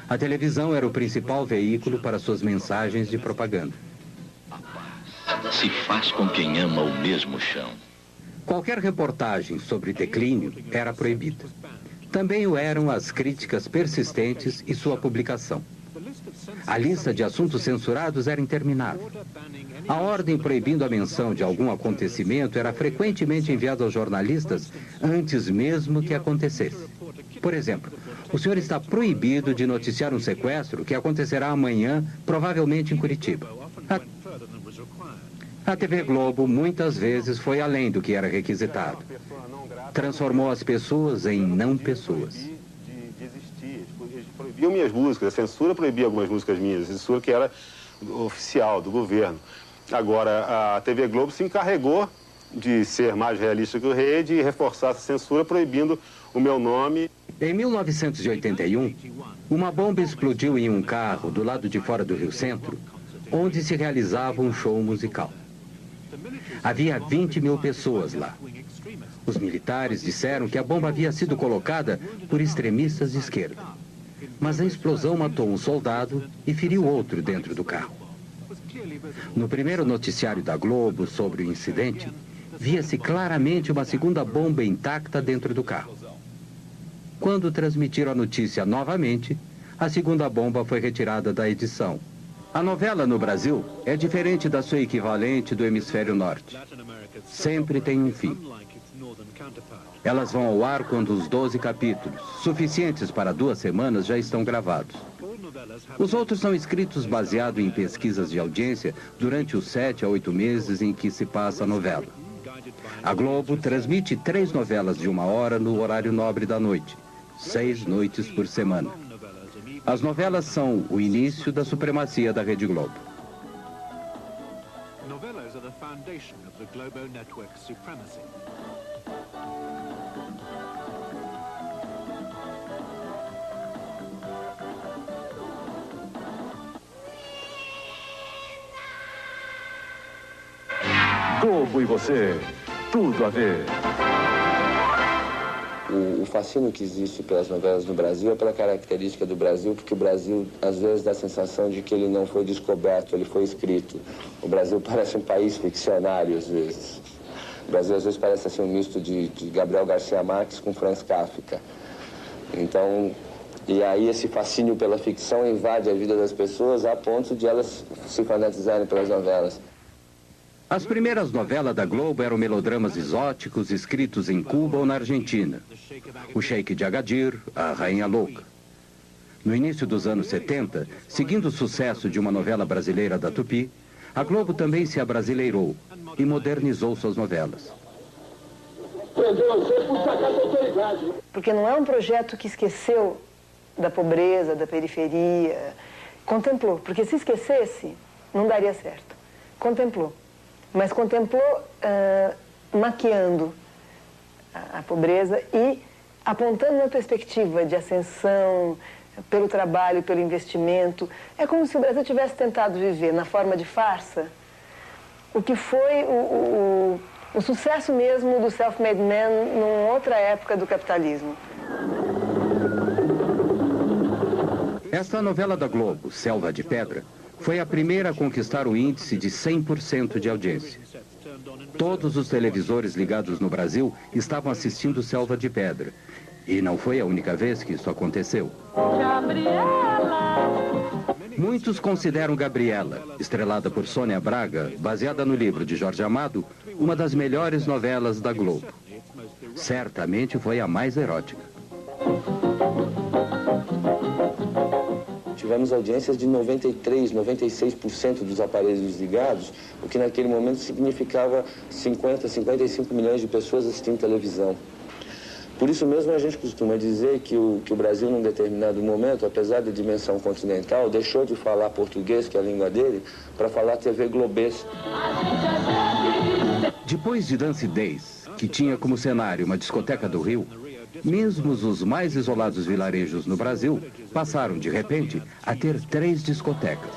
A televisão era o principal veículo para suas mensagens de propaganda. Se faz com quem ama o mesmo chão. Qualquer reportagem sobre declínio era proibida. Também o eram as críticas persistentes e sua publicação. A lista de assuntos censurados era interminável. A ordem proibindo a menção de algum acontecimento era frequentemente enviada aos jornalistas antes mesmo que acontecesse. Por exemplo, o senhor está proibido de noticiar um sequestro que acontecerá amanhã, provavelmente em Curitiba. A TV Globo muitas vezes foi além do que era requisitado. Transformou as pessoas em não pessoas. Proibiam minhas músicas, a censura proibia algumas músicas minhas, a censura que era oficial do governo. Agora, a TV Globo se encarregou de ser mais realista que o rei, de reforçar essa censura, proibindo o meu nome. Em 1981, uma bomba explodiu em um carro do lado de fora do Rio Centro, onde se realizava um show musical. Havia 20 mil pessoas lá. Os militares disseram que a bomba havia sido colocada por extremistas de esquerda. Mas a explosão matou um soldado e feriu outro dentro do carro. No primeiro noticiário da Globo sobre o incidente, via-se claramente uma segunda bomba intacta dentro do carro. Quando transmitiram a notícia novamente, a segunda bomba foi retirada da edição. A novela no Brasil é diferente da sua equivalente do hemisfério norte. Sempre tem um fim. Elas vão ao ar quando os 12 capítulos, suficientes para 2 semanas, já estão gravados. Os outros são escritos baseado em pesquisas de audiência durante os 7 a 8 meses em que se passa a novela. A Globo transmite 3 novelas de 1 hora no horário nobre da noite, 6 noites por semana. As novelas são o início da supremacia da Rede Globo. Novelas are the foundation of the Globo network's supremacy. Globo e você, tudo a ver. O fascínio que existe pelas novelas no Brasil é pela característica do Brasil, porque o Brasil, às vezes, dá a sensação de que ele não foi descoberto, ele foi escrito. O Brasil parece um país ficcionário, às vezes. O Brasil, às vezes, parece assim, um misto de Gabriel Garcia Marques com Franz Kafka. Então, e aí esse fascínio pela ficção invade a vida das pessoas a ponto de elas se fanatizarem pelas novelas. As primeiras novelas da Globo eram melodramas exóticos escritos em Cuba ou na Argentina. O Sheik de Agadir, a Rainha Louca. No início dos anos 70, seguindo o sucesso de uma novela brasileira da Tupi, a Globo também se abrasileirou e modernizou suas novelas. Porque não é um projeto que esqueceu da pobreza, da periferia. Contemplou, porque se esquecesse, não daria certo. Contemplou. Mas contemplou maquiando a pobreza e apontando uma perspectiva de ascensão pelo trabalho, pelo investimento. É como se o Brasil tivesse tentado viver na forma de farsa o que foi o sucesso mesmo do self-made man numa outra época do capitalismo. Esta novela da Globo, Selva de Pedra, foi a primeira a conquistar o índice de 100% de audiência. Todos os televisores ligados no Brasil estavam assistindo Selva de Pedra. E não foi a única vez que isso aconteceu. Muitos consideram Gabriela, estrelada por Sônia Braga, baseada no livro de Jorge Amado, uma das melhores novelas da Globo. Certamente foi a mais erótica. Tivemos audiências de 93%, 96% dos aparelhos desligados, o que naquele momento significava 50, 55 milhões de pessoas assistindo televisão. Por isso mesmo a gente costuma dizer que o Brasil, num determinado momento, apesar da dimensão continental, deixou de falar português, que é a língua dele, para falar TV globês. Depois de Dance Days, que tinha como cenário uma discoteca do Rio, mesmo os mais isolados vilarejos no Brasil passaram, de repente, a ter 3 discotecas.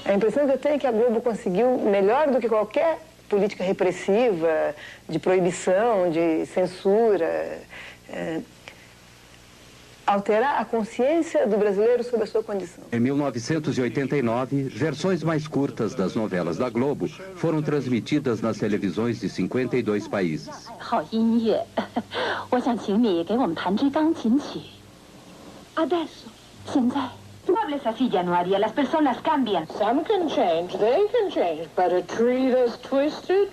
A impressão que eu tenho é que a Globo conseguiu, melhor do que qualquer política repressiva, de proibição, de censura, alterar a consciência do brasileiro sobre a sua condição. Em 1989, versões mais curtas das novelas da Globo foram transmitidas nas televisões de 52 países. Some can change, they can change, but a tree that's twisted?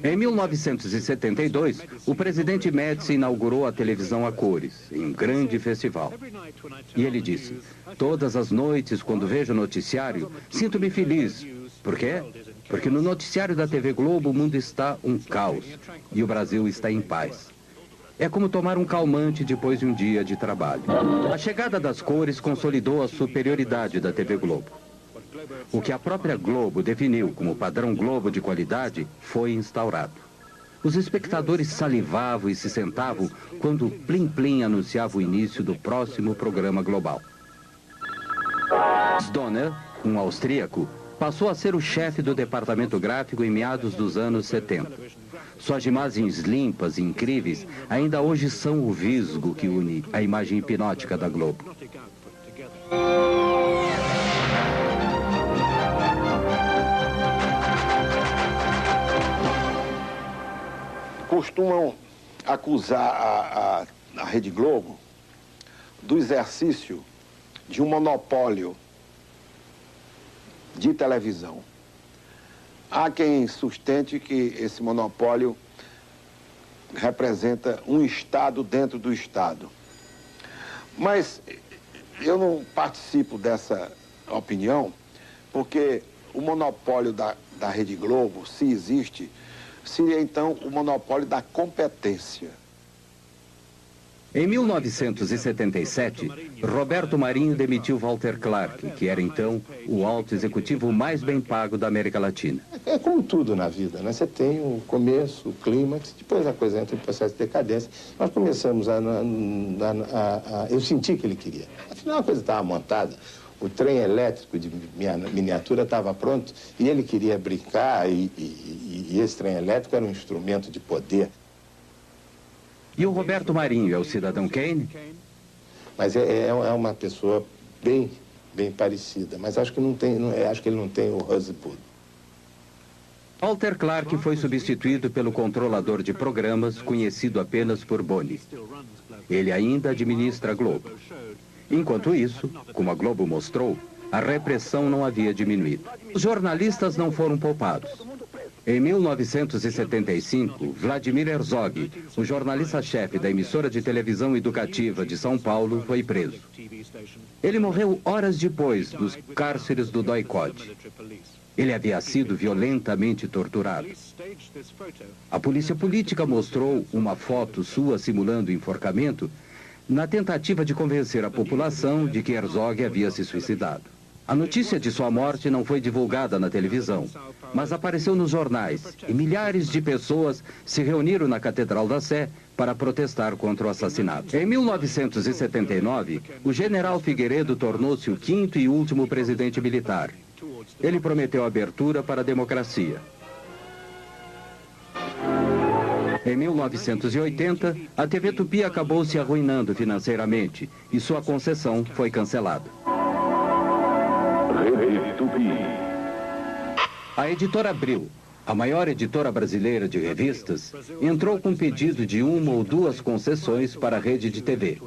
Em 1972, o presidente Médici inaugurou a televisão a cores, em um grande festival. E ele disse: todas as noites, quando vejo o noticiário, sinto-me feliz. Por quê? Porque no noticiário da TV Globo o mundo está um caos e o Brasil está em paz. É como tomar um calmante depois de um dia de trabalho. A chegada das cores consolidou a superioridade da TV Globo. O que a própria Globo definiu como padrão Globo de qualidade foi instaurado. Os espectadores salivavam e se sentavam quando o Plim Plim anunciava o início do próximo programa global. Donner, um austríaco, passou a ser o chefe do departamento gráfico em meados dos anos 70. Suas imagens limpas e incríveis ainda hoje são o visgo que une a imagem hipnótica da Globo. Costumam acusar a Rede Globo do exercício de um monopólio de televisão. Há quem sustente que esse monopólio representa um Estado dentro do Estado. Mas eu não participo dessa opinião, porque o monopólio da Rede Globo, se existe, seria então o monopólio da competência. Em 1977, Roberto Marinho demitiu Walter Clark, que era então o alto executivo mais bem pago da América Latina. É como tudo na vida, né? Você tem o começo, o clímax, depois a coisa entra em processo de decadência. Nós começamos eu senti que ele queria. Afinal, a coisa estava montada. O trem elétrico de miniatura estava pronto e ele queria brincar e esse trem elétrico era um instrumento de poder. E o Roberto Marinho é o cidadão Kane? Mas é uma pessoa bem parecida, mas acho que acho que ele não tem o Husband. Walter Clark foi substituído pelo controlador de programas, conhecido apenas por Boni. Ele ainda administra a Globo. Enquanto isso, como a Globo mostrou, a repressão não havia diminuído. Os jornalistas não foram poupados. Em 1975, Vladimir Herzog, o jornalista-chefe da emissora de televisão educativa de São Paulo, foi preso. Ele morreu horas depois nos cárceres do Doikod. Ele havia sido violentamente torturado. A polícia política mostrou uma foto sua simulando o enforcamento na tentativa de convencer a população de que Herzog havia se suicidado. A notícia de sua morte não foi divulgada na televisão, mas apareceu nos jornais e milhares de pessoas se reuniram na Catedral da Sé para protestar contra o assassinato. Em 1979, o general Figueiredo tornou-se o 5º e último presidente militar. Ele prometeu abertura para a democracia. Em 1980, a TV Tupi acabou se arruinando financeiramente e sua concessão foi cancelada. A editora Abril, a maior editora brasileira de revistas, entrou com pedido de 1 ou 2 concessões para a rede de TV.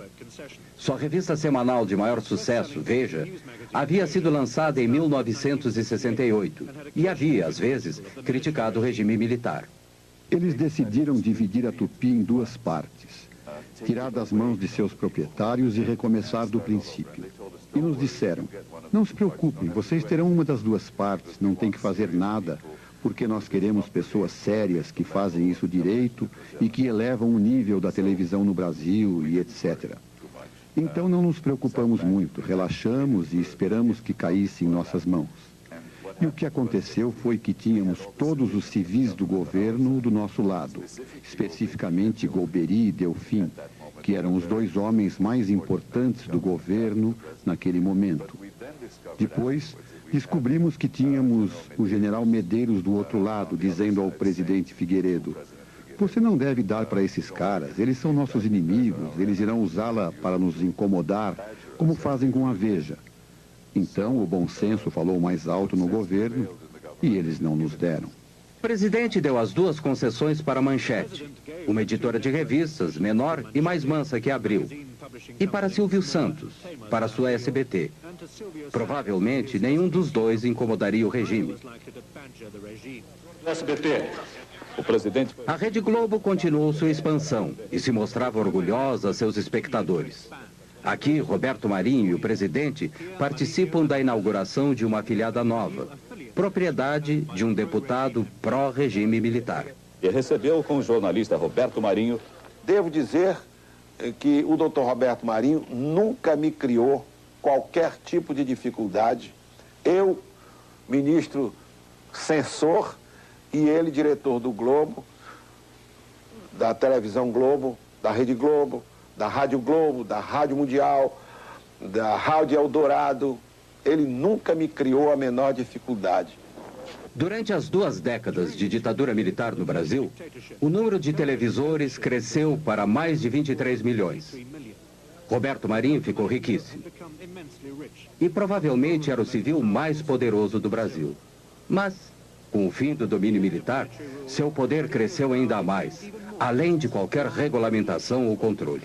Sua revista semanal de maior sucesso, Veja, havia sido lançada em 1968 e havia, às vezes, criticado o regime militar. Eles decidiram dividir a Tupi em 2 partes, tirar das mãos de seus proprietários e recomeçar do princípio. E nos disseram: não se preocupem, vocês terão uma das 2 partes, não tem que fazer nada, porque nós queremos pessoas sérias que fazem isso direito e que elevam o nível da televisão no Brasil e etc. Então não nos preocupamos muito, relaxamos e esperamos que caísse em nossas mãos. E o que aconteceu foi que tínhamos todos os civis do governo do nosso lado, especificamente Golbery e Delfim, que eram os dois homens mais importantes do governo naquele momento. Depois, descobrimos que tínhamos o general Medeiros do outro lado, dizendo ao presidente Figueiredo: "Você não deve dar para esses caras, eles são nossos inimigos, eles irão usá-la para nos incomodar, como fazem com a Veja." Então, o bom senso falou mais alto no governo e eles não nos deram. O presidente deu as duas concessões para a Manchete, uma editora de revistas menor e mais mansa que Abril, e para Silvio Santos, para sua SBT. Provavelmente, nenhum dos dois incomodaria o regime. SBT. O presidente... A Rede Globo continuou sua expansão e se mostrava orgulhosa a seus espectadores. Aqui, Roberto Marinho e o presidente participam da inauguração de uma afiliada nova, propriedade de um deputado pró-regime militar. E recebeu com o jornalista Roberto Marinho. Devo dizer que o doutor Roberto Marinho nunca me criou qualquer tipo de dificuldade. Eu, ministro censor, e ele, diretor do Globo, da televisão Globo, da Rede Globo, da Rádio Globo, da Rádio Mundial, da Rádio Eldorado. Ele nunca me criou a menor dificuldade. Durante as 2 décadas de ditadura militar no Brasil, o número de televisores cresceu para mais de 23 milhões. Roberto Marinho ficou riquíssimo. E provavelmente era o civil mais poderoso do Brasil. Mas, com o fim do domínio militar, seu poder cresceu ainda mais, além de qualquer regulamentação ou controle.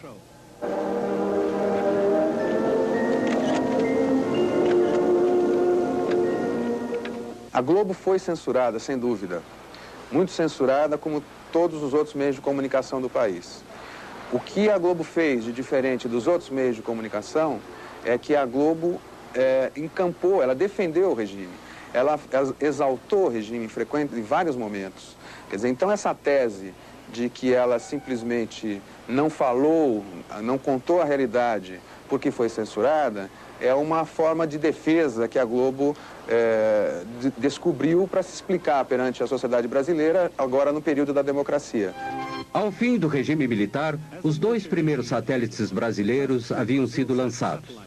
A Globo foi censurada, sem dúvida. Muito censurada, como todos os outros meios de comunicação do país. O que a Globo fez de diferente dos outros meios de comunicação é que a Globo encampou, ela defendeu o regime. Ela exaltou o regime em vários momentos. Quer dizer, então essa tese de que ela simplesmente não falou, não contou a realidade porque foi censurada, é uma forma de defesa que a Globo descobriu para se explicar perante a sociedade brasileira, agora no período da democracia. Ao fim do regime militar, os 2 primeiros satélites brasileiros haviam sido lançados.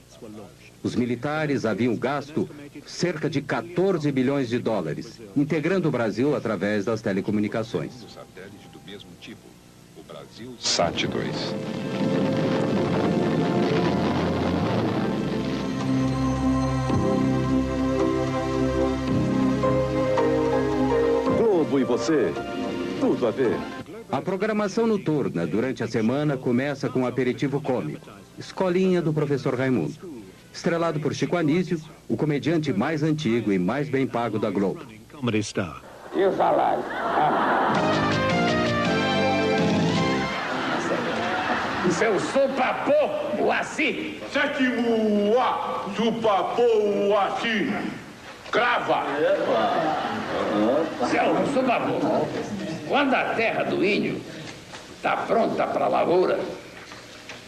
Os militares haviam gasto cerca de 14 bilhões de dólares, integrando o Brasil através das telecomunicações. SAT-2. Globo e você, tudo a ver. A programação noturna durante a semana começa com um aperitivo cômico, Escolinha do Professor Raimundo. Estrelado por Chico Anísio, o comediante mais antigo e mais bem pago da Globo. E o salário? Seu supapô, o Assi. Sétimo A, supapô, o Assi. Crava. Seu supapô, quando a terra do índio está pronta para a lavoura,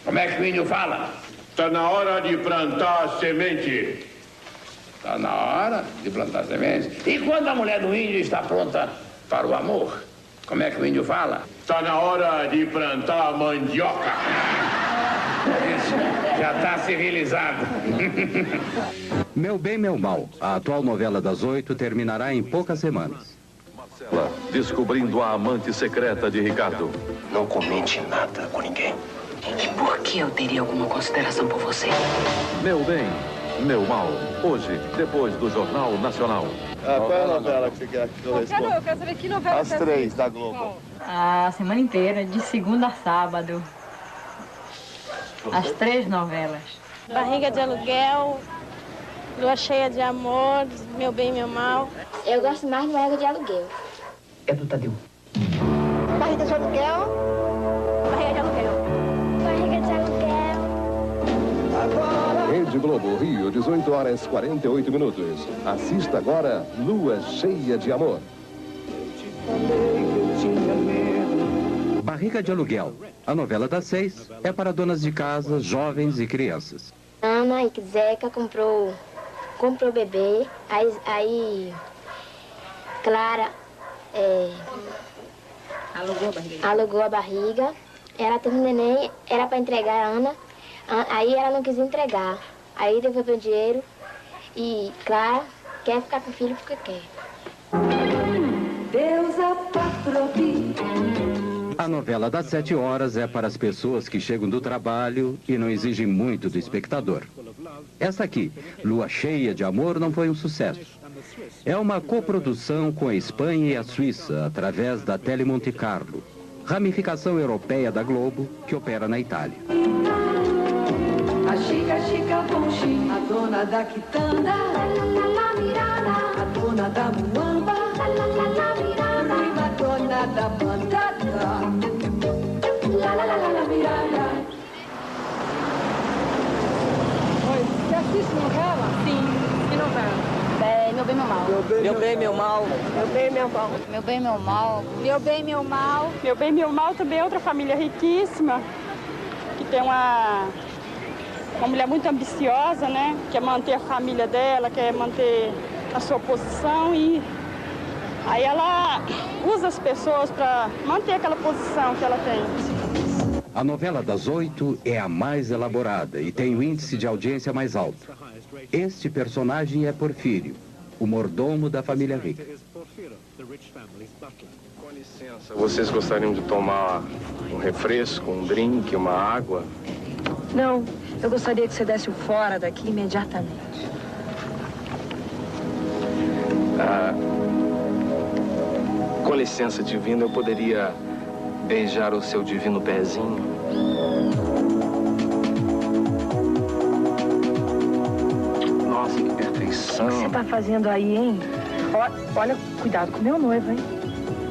como é que o índio fala? Está na hora de plantar a semente. Está na hora de plantar semente. E quando a mulher do índio está pronta para o amor, como é que o índio fala? Está na hora de plantar a mandioca. Isso, já está civilizado. Meu Bem, Meu Mal, a atual novela das 8, terminará em poucas semanas. Descobrindo a amante secreta de Ricardo. Não comente nada com ninguém. E por que eu teria alguma consideração por você? Meu Bem, Meu Mal. Hoje, depois do Jornal Nacional. Qual é a novela que você quer que eu responda? Eu quero saber que novela As 3 da Globo. A semana inteira, de segunda a sábado. As 3 novelas. Barriga de Aluguel, Lua Cheia de Amor, Meu Bem, Meu Mal. Eu gosto mais de Barriga de Aluguel. É do Tadeu. Barriga de Aluguel. Barriga de Aluguel. Barriga de Aluguel. Rede Globo, Rio, 18 horas 48 minutos. Assista agora Lua Cheia de Amor. Barriga de Aluguel, A novela das 6 é para donas de casa, jovens e crianças. Ana e Zeca comprou bebê, aí Clara alugou a barriga. Ela teve um neném, era para entregar a Ana, aí ela não quis entregar. Aí devolveu o dinheiro e Clara quer ficar com o filho porque quer. Deus a patrocínio. A novela das 7 horas é para as pessoas que chegam do trabalho e não exigem muito do espectador. Essa aqui, Lua Cheia de Amor, não foi um sucesso. É uma coprodução com a Espanha e a Suíça, através da Tele Monte Carlo, ramificação europeia da Globo, que opera na Itália. A Chica Bonchi, a dona da quitanda, a dona da muamba, a dona da bandada, Miranda. Oi, você assiste novela? Sim, que novela? Meu bem, meu mal. Meu bem, meu mal. Meu bem, meu mal. Meu bem, meu mal. Meu bem, meu mal. Meu bem, meu mal também é outra família riquíssima, que tem uma mulher muito ambiciosa, né? Quer manter a família dela, quer manter a sua posição e aí ela usa as pessoas para manter aquela posição que ela tem. A novela das 8 é a mais elaborada e tem o índice de audiência mais alto. Este personagem é Porfírio, o mordomo da família rica. Com licença, vocês gostariam de tomar um refresco, um drink, uma água? Não, eu gostaria que você desse o fora daqui imediatamente. Com licença, divino, eu poderia beijar o seu divino pezinho? Nossa, que perfeição. O que você tá fazendo aí, hein? Olha, cuidado com o meu noivo, hein?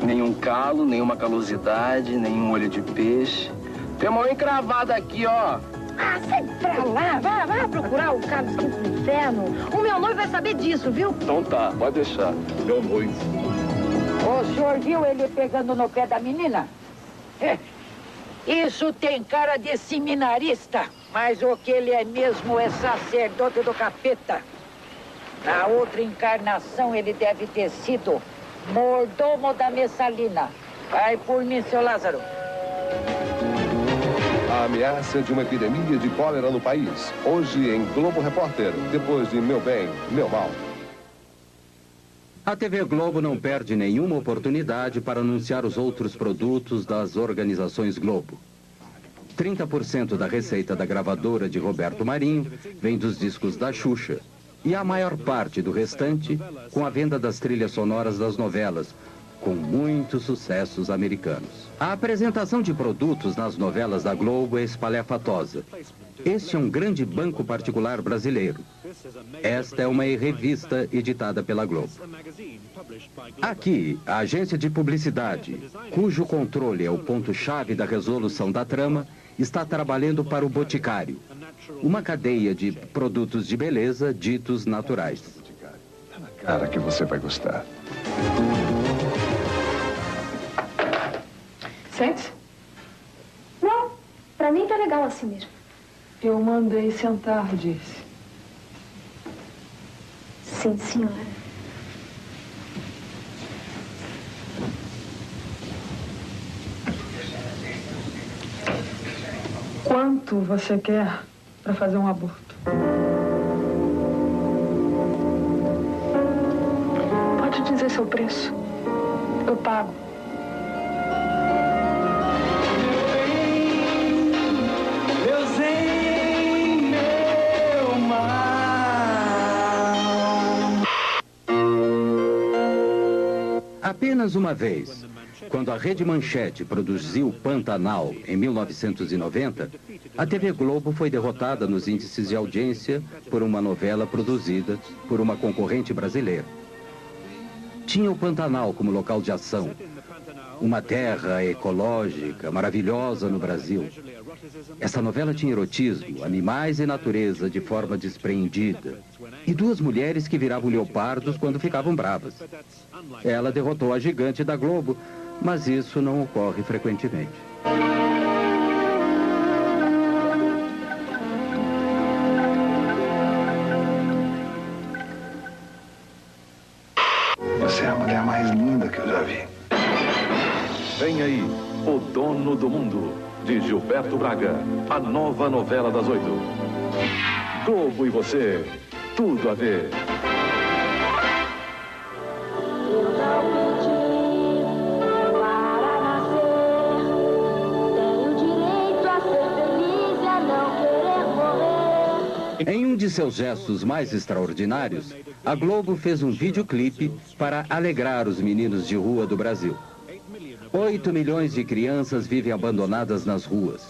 Nenhum calo, nenhuma calosidade, nenhum olho de peixe. Tem uma encravada aqui, ó. Ah, sai pra lá, vai procurar o Carlos V do Inferno. O meu noivo vai saber disso, viu? Então tá, pode deixar. Meu noivo. O senhor viu ele pegando no pé da menina? Isso tem cara de seminarista, mas o que ele é mesmo é sacerdote do capeta. Na outra encarnação ele deve ter sido mordomo da Messalina. Vai por mim, seu Lázaro. A ameaça de uma epidemia de cólera no país. Hoje em Globo Repórter, depois de Meu Bem, Meu Mal. A TV Globo não perde nenhuma oportunidade para anunciar os outros produtos das organizações Globo. 30% da receita da gravadora de Roberto Marinho vem dos discos da Xuxa. E a maior parte do restante com a venda das trilhas sonoras das novelas, com muitos sucessos americanos. A apresentação de produtos nas novelas da Globo é espalhafatosa. Este é um grande banco particular brasileiro. Esta é uma revista editada pela Globo. Aqui, a agência de publicidade, cujo controle é o ponto-chave da resolução da trama, está trabalhando para o Boticário, uma cadeia de produtos de beleza ditos naturais. Cara, que você vai gostar. Sente? Não, pra mim tá legal assim mesmo. Eu mandei sentar, disse. Sim, senhora. Quanto você quer para fazer um aborto? Pode dizer seu preço. Eu pago. Apenas uma vez, quando a Rede Manchete produziu Pantanal em 1990, a TV Globo foi derrotada nos índices de audiência por uma novela produzida por uma concorrente brasileira. Tinha o Pantanal como local de ação, uma terra ecológica maravilhosa no Brasil. Essa novela tinha erotismo, animais e natureza de forma despreendida. E duas mulheres que viravam leopardos quando ficavam bravas. Ela derrotou a gigante da Globo, mas isso não ocorre frequentemente. Vem aí, O Dono do Mundo, de Gilberto Braga. A nova novela das 8. Globo e você, tudo a ver. Em um de seus gestos mais extraordinários, a Globo fez um videoclipe para alegrar os meninos de rua do Brasil. 8 milhões de crianças vivem abandonadas nas ruas.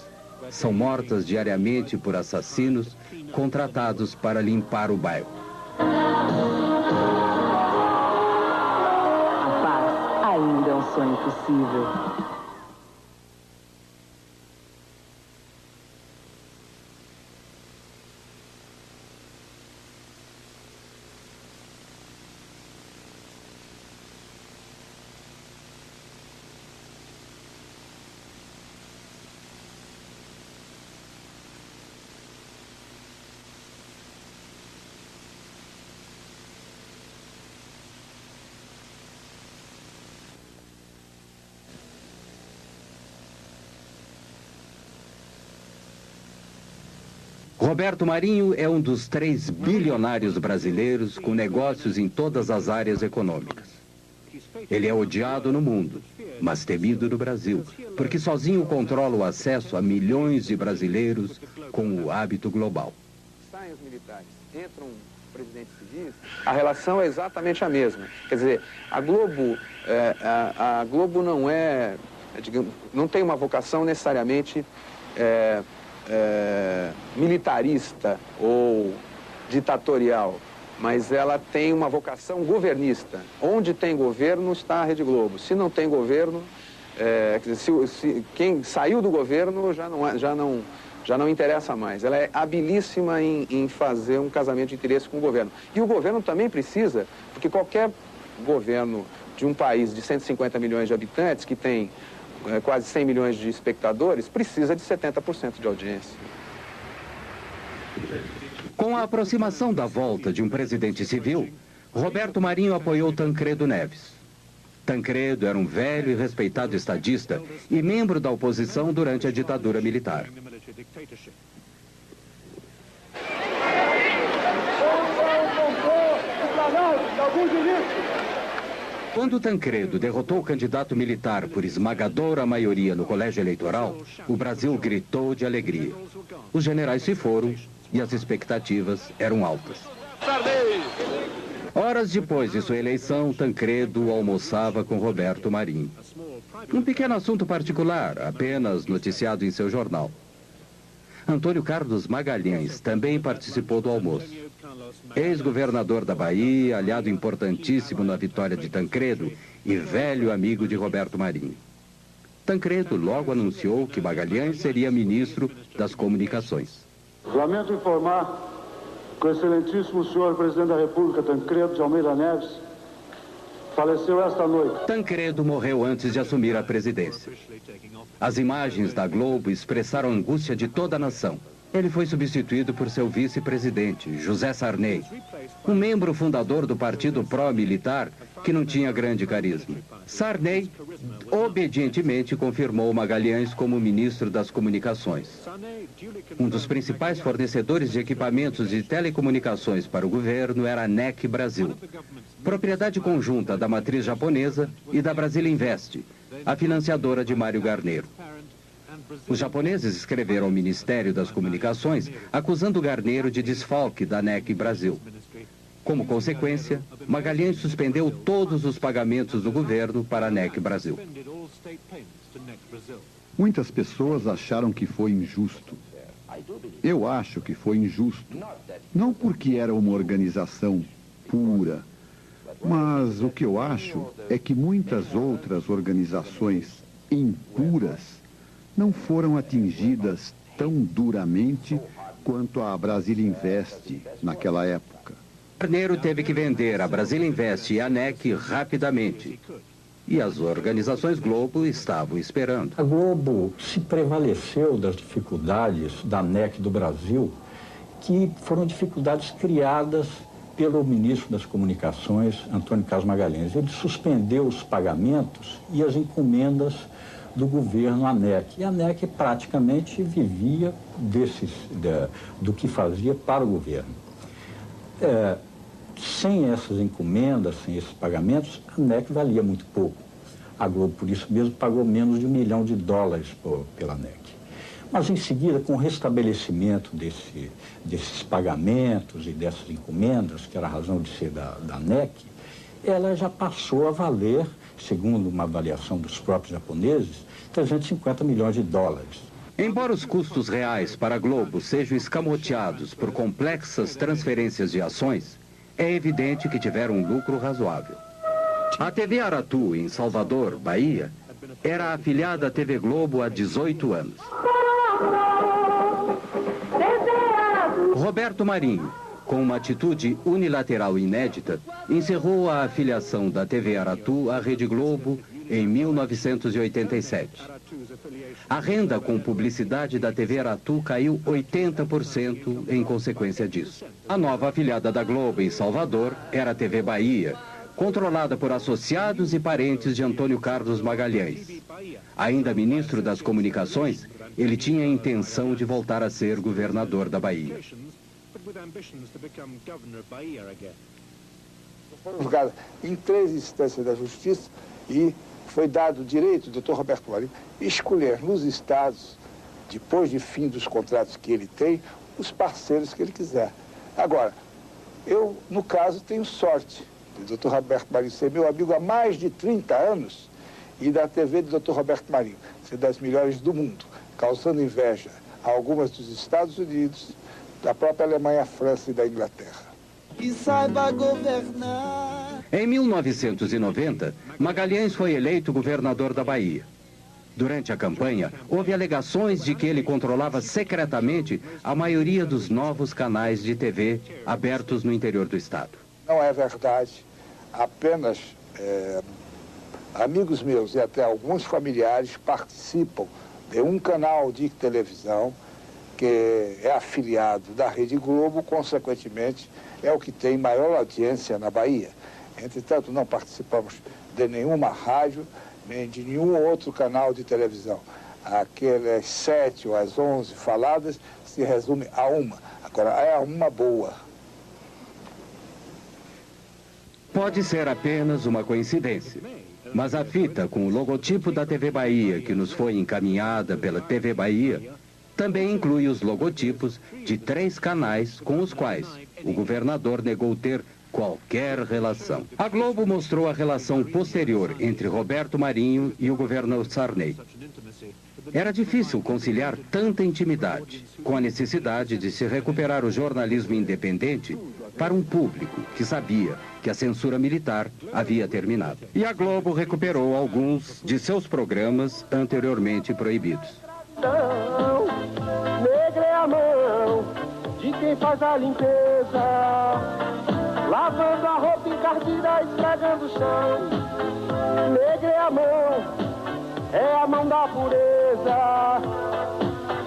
São mortas diariamente por assassinos contratados para limpar o bairro. A paz ainda é um sonho possível. Roberto Marinho é um dos 3 bilionários brasileiros com negócios em todas as áreas econômicas. Ele é odiado no mundo, mas temido no Brasil, porque sozinho controla o acesso a milhões de brasileiros com o hábito global. Saem os militares, entram presidentes civis, a relação é exatamente a mesma. Quer dizer, a Globo não é, digamos, não tem uma vocação necessariamente militarista ou ditatorial, mas ela tem uma vocação governista. Onde tem governo está a Rede Globo. Se não tem governo, quem saiu do governo já não interessa mais. Ela é habilíssima em fazer um casamento de interesse com o governo. E o governo também precisa, porque qualquer governo de um país de 150 milhões de habitantes, que tem quase 100 milhões de espectadores, precisa de 70% de audiência. Com a aproximação da volta de um presidente civil, Roberto Marinho apoiou Tancredo Neves. Tancredo era um velho e respeitado estadista e membro da oposição durante a ditadura militar. Quando Tancredo derrotou o candidato militar por esmagadora maioria no colégio eleitoral, o Brasil gritou de alegria. Os generais se foram e as expectativas eram altas. Horas depois de sua eleição, Tancredo almoçava com Roberto Marinho. Um pequeno assunto particular, apenas noticiado em seu jornal. Antônio Carlos Magalhães também participou do almoço. Ex-governador da Bahia, aliado importantíssimo na vitória de Tancredo e velho amigo de Roberto Marinho. Tancredo logo anunciou que Magalhães seria ministro das Comunicações. Lamento informar que o excelentíssimo senhor presidente da República, Tancredo de Almeida Neves, faleceu esta noite. Tancredo morreu antes de assumir a presidência. As imagens da Globo expressaram a angústia de toda a nação. Ele foi substituído por seu vice-presidente, José Sarney, um membro fundador do partido pró-militar que não tinha grande carisma. Sarney obedientemente confirmou Magalhães como ministro das Comunicações. Um dos principais fornecedores de equipamentos de telecomunicações para o governo era a NEC Brasil, propriedade conjunta da matriz japonesa e da Brasília Invest, a financiadora de Mário Garneiro. Os japoneses escreveram ao Ministério das Comunicações acusando Garneiro de desfalque da NEC Brasil. Como consequência, Magalhães suspendeu todos os pagamentos do governo para a NEC Brasil. Muitas pessoas acharam que foi injusto. Eu acho que foi injusto. Não porque era uma organização pura, mas o que eu acho é que muitas outras organizações impuras não foram atingidas tão duramente quanto a Brasília Invest naquela época. Garneiro teve que vender a Brasília Invest e a NEC rapidamente. E as organizações Globo estavam esperando. A Globo se prevaleceu das dificuldades da NEC do Brasil, que foram dificuldades criadas pelo ministro das Comunicações, Antônio Carlos Magalhães. Ele suspendeu os pagamentos e as encomendas do governo ANEC. E a ANEC praticamente vivia do que fazia para o governo. Sem essas encomendas, sem esses pagamentos, a ANEC valia muito pouco. A Globo, por isso mesmo, pagou menos de $1 milhão pela ANEC. Mas, em seguida, com o restabelecimento desses pagamentos e dessas encomendas, que era a razão de ser da ANEC, ela já passou a valer, segundo uma avaliação dos próprios japoneses, $350 milhões. Embora os custos reais para a Globo sejam escamoteados por complexas transferências de ações, é evidente que tiveram um lucro razoável. A TV Aratu, em Salvador, Bahia, era afiliada à TV Globo há 18 anos. Roberto Marinho, com uma atitude unilateral inédita, encerrou a afiliação da TV Aratu à Rede Globo em 1987. A renda com publicidade da TV Aratu caiu 80% em consequência disso. A nova afiliada da Globo em Salvador era a TV Bahia, controlada por associados e parentes de Antônio Carlos Magalhães. Ainda ministro das Comunicações, ele tinha a intenção de voltar a ser governador da Bahia. Fomos julgados em 3 instâncias da Justiça e foi dado o direito do Dr. Roberto Marinho escolher nos estados, depois de fim dos contratos que ele tem, os parceiros que ele quiser. Agora, eu, no caso, tenho sorte do Dr. Roberto Marinho ser meu amigo há mais de 30 anos e da TV do Dr. Roberto Marinho ser das melhores do mundo, causando inveja a algumas dos Estados Unidos, da própria Alemanha, França e da Inglaterra. Que saiba governar. Em 1990, Magalhães foi eleito governador da Bahia. Durante a campanha, houve alegações de que ele controlava secretamente a maioria dos novos canais de TV abertos no interior do estado. Não é verdade. Apenas amigos meus e até alguns familiares participam de um canal de televisão que é afiliado da Rede Globo, consequentemente, é o que tem maior audiência na Bahia. Entretanto, não participamos de nenhuma rádio, nem de nenhum outro canal de televisão. Aquelas 7 ou as 11 faladas se resume a uma. Agora, é uma boa. Pode ser apenas uma coincidência, mas a fita com o logotipo da TV Bahia, que nos foi encaminhada pela TV Bahia, também inclui os logotipos de 3 canais com os quais o governador negou ter qualquer relação. A Globo mostrou a relação posterior entre Roberto Marinho e o governador Sarney. Era difícil conciliar tanta intimidade com a necessidade de se recuperar o jornalismo independente para um público que sabia que a censura militar havia terminado. E a Globo recuperou alguns de seus programas anteriormente proibidos. Negra é a mão de quem faz a limpeza, lavando a roupa encardida, esfregando o chão. Negra é a mão da pureza.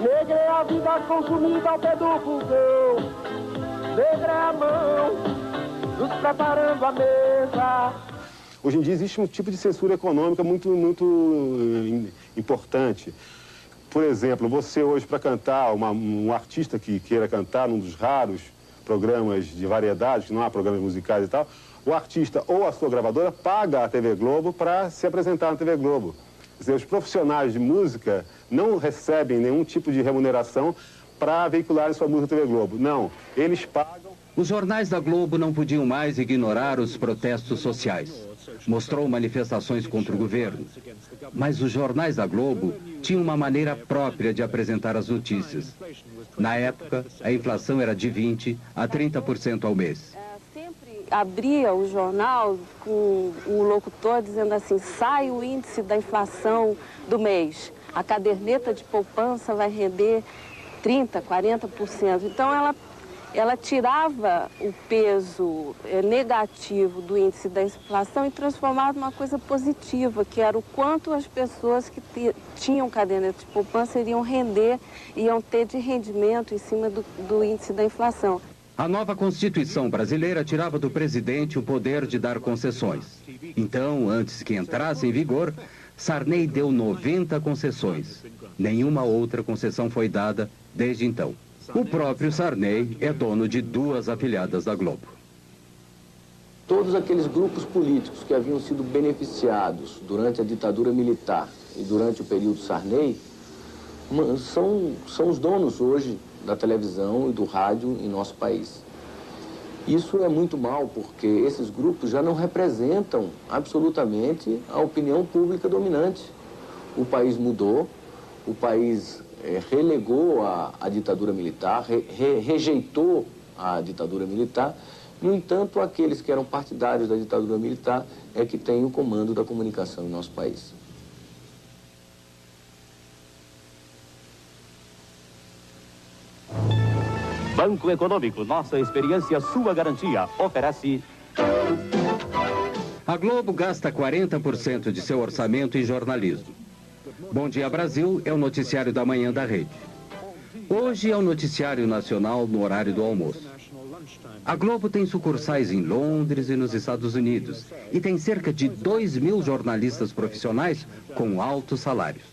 Negra é a vida consumida ao pé do fogão. Negra é a mão nos preparando a mesa. Hoje em dia existe um tipo de censura econômica muito importante. Por exemplo, você hoje para cantar, um artista que queira cantar num dos raros programas de variedades, que não há programas musicais e tal, o artista ou a sua gravadora paga a TV Globo para se apresentar na TV Globo. Quer dizer, os profissionais de música não recebem nenhum tipo de remuneração para veicular sua música na TV Globo. Não, eles pagam. Os jornais da Globo não podiam mais ignorar os protestos sociais. Mostrou manifestações contra o governo. Mas os jornais da Globo tinham uma maneira própria de apresentar as notícias. Na época, a inflação era de 20% a 30% ao mês. Sempre abria o jornal com o locutor dizendo assim: sai o índice da inflação do mês. A caderneta de poupança vai render 30%, 40%. Então, ela tirava o peso negativo do índice da inflação e transformava numa coisa positiva, que era o quanto as pessoas que tinham caderneta de poupança iriam ter de rendimento em cima do índice da inflação. A nova Constituição brasileira tirava do presidente o poder de dar concessões. Então, antes que entrasse em vigor, Sarney deu 90 concessões. Nenhuma outra concessão foi dada desde então. O próprio Sarney é dono de 2 afiliadas da Globo. Todos aqueles grupos políticos que haviam sido beneficiados durante a ditadura militar e durante o período Sarney são os donos hoje da televisão e do rádio em nosso país. Isso é muito mal, porque esses grupos já não representam absolutamente a opinião pública dominante. O país mudou, o país relegou a ditadura militar, rejeitou a ditadura militar. No entanto, aqueles que eram partidários da ditadura militar é que têm o comando da comunicação em nosso país. Banco Econômico, nossa experiência, sua garantia, oferece... A Globo gasta 40% de seu orçamento em jornalismo. Bom Dia Brasil é o noticiário da manhã da rede. Hoje é o noticiário nacional no horário do almoço. A Globo tem sucursais em Londres e nos Estados Unidos e tem cerca de 2.000 jornalistas profissionais com altos salários.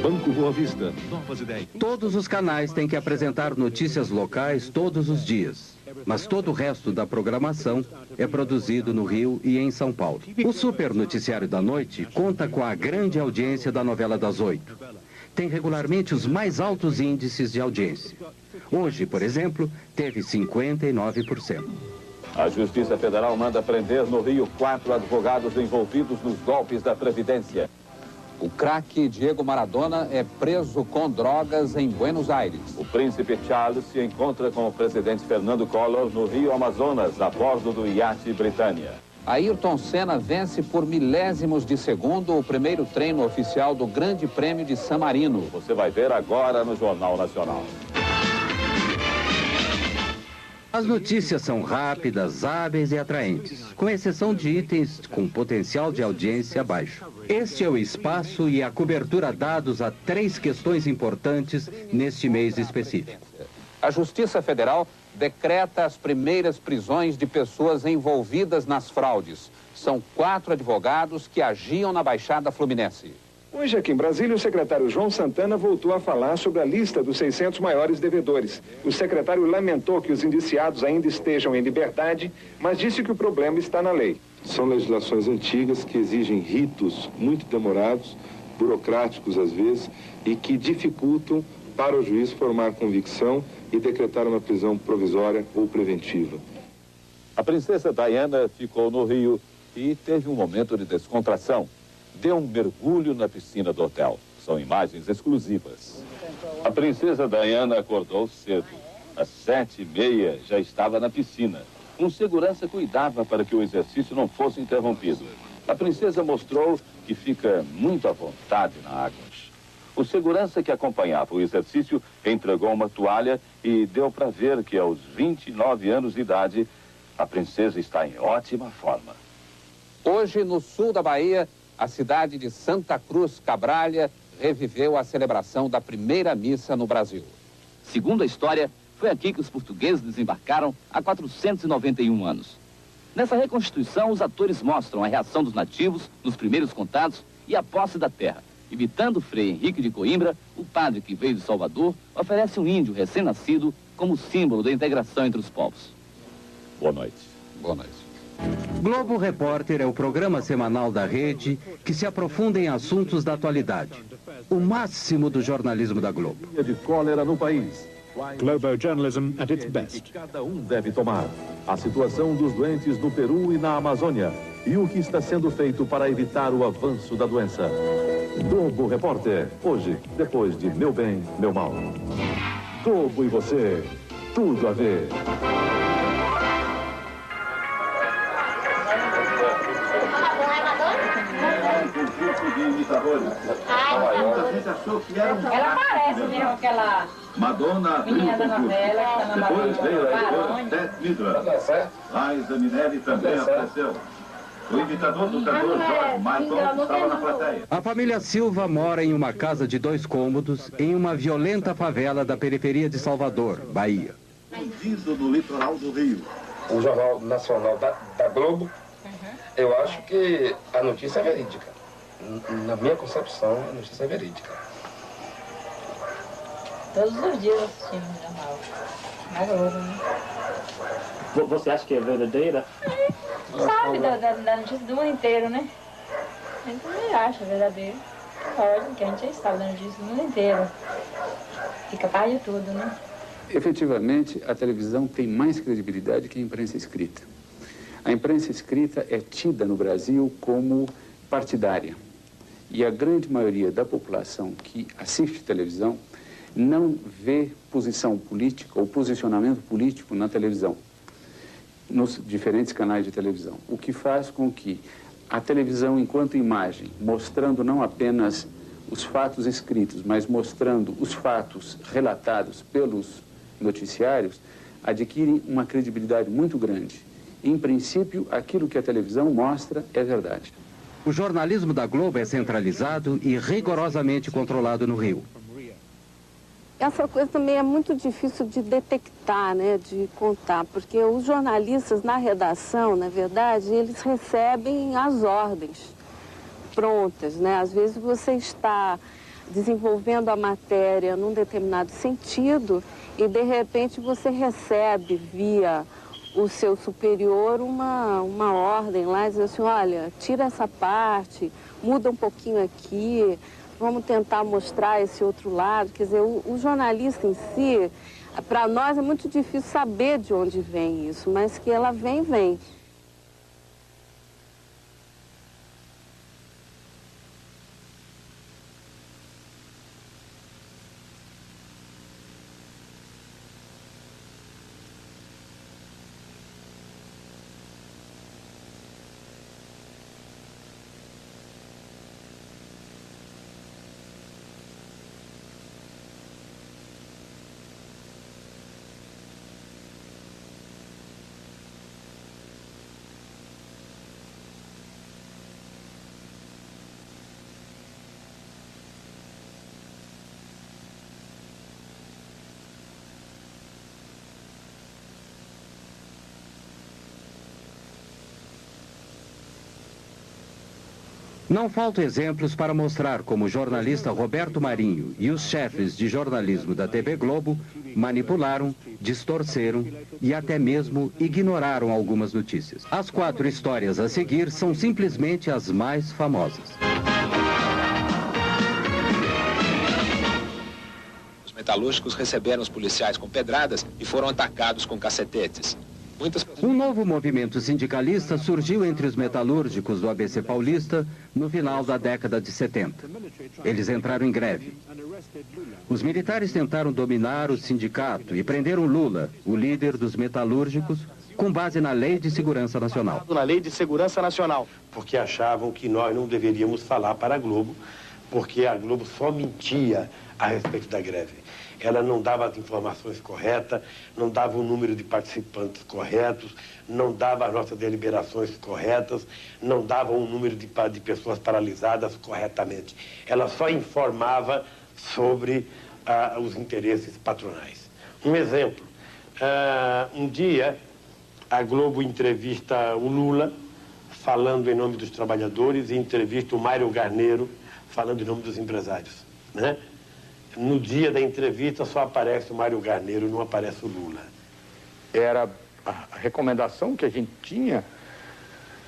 Banco Boa Vista, novas ideias. Todos os canais têm que apresentar notícias locais todos os dias, mas todo o resto da programação é produzido no Rio e em São Paulo. O Super Noticiário da Noite conta com a grande audiência da novela das 8. Tem regularmente os mais altos índices de audiência. Hoje, por exemplo, teve 59%. A Justiça Federal manda prender no Rio 4 advogados envolvidos nos golpes da Previdência. O craque Diego Maradona é preso com drogas em Buenos Aires. O príncipe Charles se encontra com o presidente Fernando Collor no Rio Amazonas, a bordo do iate Britânia. Ayrton Senna vence por milésimos de segundo o primeiro treino oficial do Grande Prêmio de San Marino. Você vai ver agora no Jornal Nacional. As notícias são rápidas, hábeis e atraentes, com exceção de itens com potencial de audiência baixo. Este é o espaço e a cobertura dados a 3 questões importantes neste mês específico. A Justiça Federal decreta as primeiras prisões de pessoas envolvidas nas fraudes. São 4 advogados que agiam na Baixada Fluminense. Hoje, aqui em Brasília, o secretário João Santana voltou a falar sobre a lista dos 600 maiores devedores. O secretário lamentou que os indiciados ainda estejam em liberdade, mas disse que o problema está na lei. São legislações antigas que exigem ritos muito demorados, burocráticos às vezes, e que dificultam para o juiz formar convicção e decretar uma prisão provisória ou preventiva. A princesa Diana ficou no Rio e teve um momento de descontração. Deu um mergulho na piscina do hotel. São imagens exclusivas. A princesa Diana acordou cedo. Às 7h30 já estava na piscina. Um segurança cuidava para que o exercício não fosse interrompido. A princesa mostrou que fica muito à vontade na água. O segurança que acompanhava o exercício entregou uma toalha e deu para ver que aos 29 anos de idade, a princesa está em ótima forma. Hoje, no sul da Bahia, a cidade de Santa Cruz Cabralha reviveu a celebração da primeira missa no Brasil. Segundo a história, foi aqui que os portugueses desembarcaram há 491 anos. Nessa reconstituição, os atores mostram a reação dos nativos nos primeiros contatos e a posse da terra. Imitando Frei Henrique de Coimbra, o padre que veio de Salvador oferece um índio recém-nascido como símbolo da integração entre os povos. Boa noite. Boa noite. Globo Repórter é o programa semanal da rede que se aprofunda em assuntos da atualidade. O máximo do jornalismo da Globo. De cólera no país. Globo journalism at its best. Cada um deve tomar. A situação dos doentes no Peru e na Amazônia. E o que está sendo feito para evitar o avanço da doença. Globo Repórter. Hoje, depois de Meu Bem, Meu Mal. Globo e você. Tudo a ver. Ela parece mesmo aquela Madonna menina da novela que está na depois veio a Barões. editora Beth Midler. Liza Minelli também apareceu. O imitador do cantor George Michael estava na plateia. A família Silva mora em uma casa de 2 cômodos em uma violenta favela da periferia de Salvador, Bahia. bandido no litoral do Rio. O Jornal Nacional da Globo, eu acho que a notícia é verídica. Na minha concepção, a notícia é verídica. Todos os dias assistimos o jornal. Na Globo, né? Você acha que é verdadeira? Sabe da notícia do mundo inteiro, né? A gente também acha verdadeiro. Lógico que a gente sabe da notícia do mundo inteiro. Fica par de tudo, né? Efetivamente, a televisão tem mais credibilidade que a imprensa escrita. A imprensa escrita é tida no Brasil como partidária. E a grande maioria da população que assiste televisão não vê posição política ou posicionamento político na televisão, nos diferentes canais de televisão. O que faz com que a televisão, enquanto imagem, mostrando não apenas os fatos escritos, mas mostrando os fatos relatados pelos noticiários, adquire uma credibilidade muito grande. Em princípio, aquilo que a televisão mostra é verdade. O jornalismo da Globo é centralizado e rigorosamente controlado no Rio. Essa coisa também é muito difícil de detectar, né, de contar, porque os jornalistas na redação, na verdade, eles recebem as ordens prontas, né? Às vezes você está desenvolvendo a matéria num determinado sentido e, de repente, você recebe via o seu superior uma ordem lá, diz assim, olha, tira essa parte, muda um pouquinho aqui, vamos tentar mostrar esse outro lado. Quer dizer, o jornalista em si, para nós é muito difícil saber de onde vem isso, mas que ela vem, vem. Não faltam exemplos para mostrar como o jornalista Roberto Marinho e os chefes de jornalismo da TV Globo manipularam, distorceram e até mesmo ignoraram algumas notícias. As 4 histórias a seguir são simplesmente as mais famosas. Os metalúrgicos receberam os policiais com pedradas e foram atacados com cacetetes. Um novo movimento sindicalista surgiu entre os metalúrgicos do ABC Paulista no final da década de 70. Eles entraram em greve. Os militares tentaram dominar o sindicato e prenderam Lula, o líder dos metalúrgicos, com base na Lei de Segurança Nacional. Na Lei de Segurança Nacional. Porque achavam que nós não deveríamos falar para a Globo, porque a Globo só mentia a respeito da greve. Ela não dava as informações corretas, não dava o número de participantes corretos, não dava as nossas deliberações corretas, não dava o número de pessoas paralisadas corretamente. Ela só informava sobre os interesses patronais. Um exemplo, um dia a Globo entrevista o Lula, falando em nome dos trabalhadores, e entrevista o Mário Garneiro, falando em nome dos empresários, né? No dia da entrevista só aparece o Mário Garneiro, não aparece o Lula. Era a recomendação que a gente tinha,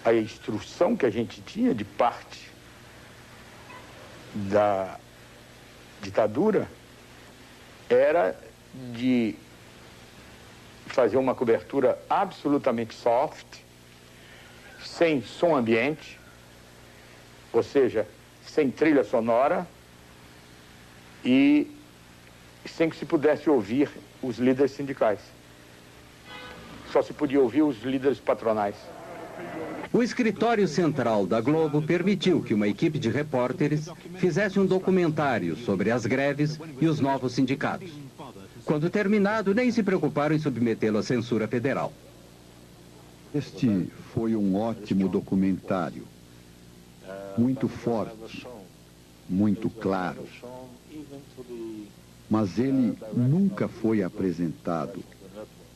a instrução que a gente tinha de parte da ditadura, era de fazer uma cobertura absolutamente soft, sem som ambiente, ou seja, sem trilha sonora, e sem que se pudesse ouvir os líderes sindicais. Só se podia ouvir os líderes patronais. O escritório central da Globo permitiu que uma equipe de repórteres fizesse um documentário sobre as greves e os novos sindicatos. Quando terminado, nem se preocuparam em submetê-lo à censura federal. Este foi um ótimo documentário, muito forte, muito claro. Mas ele nunca foi apresentado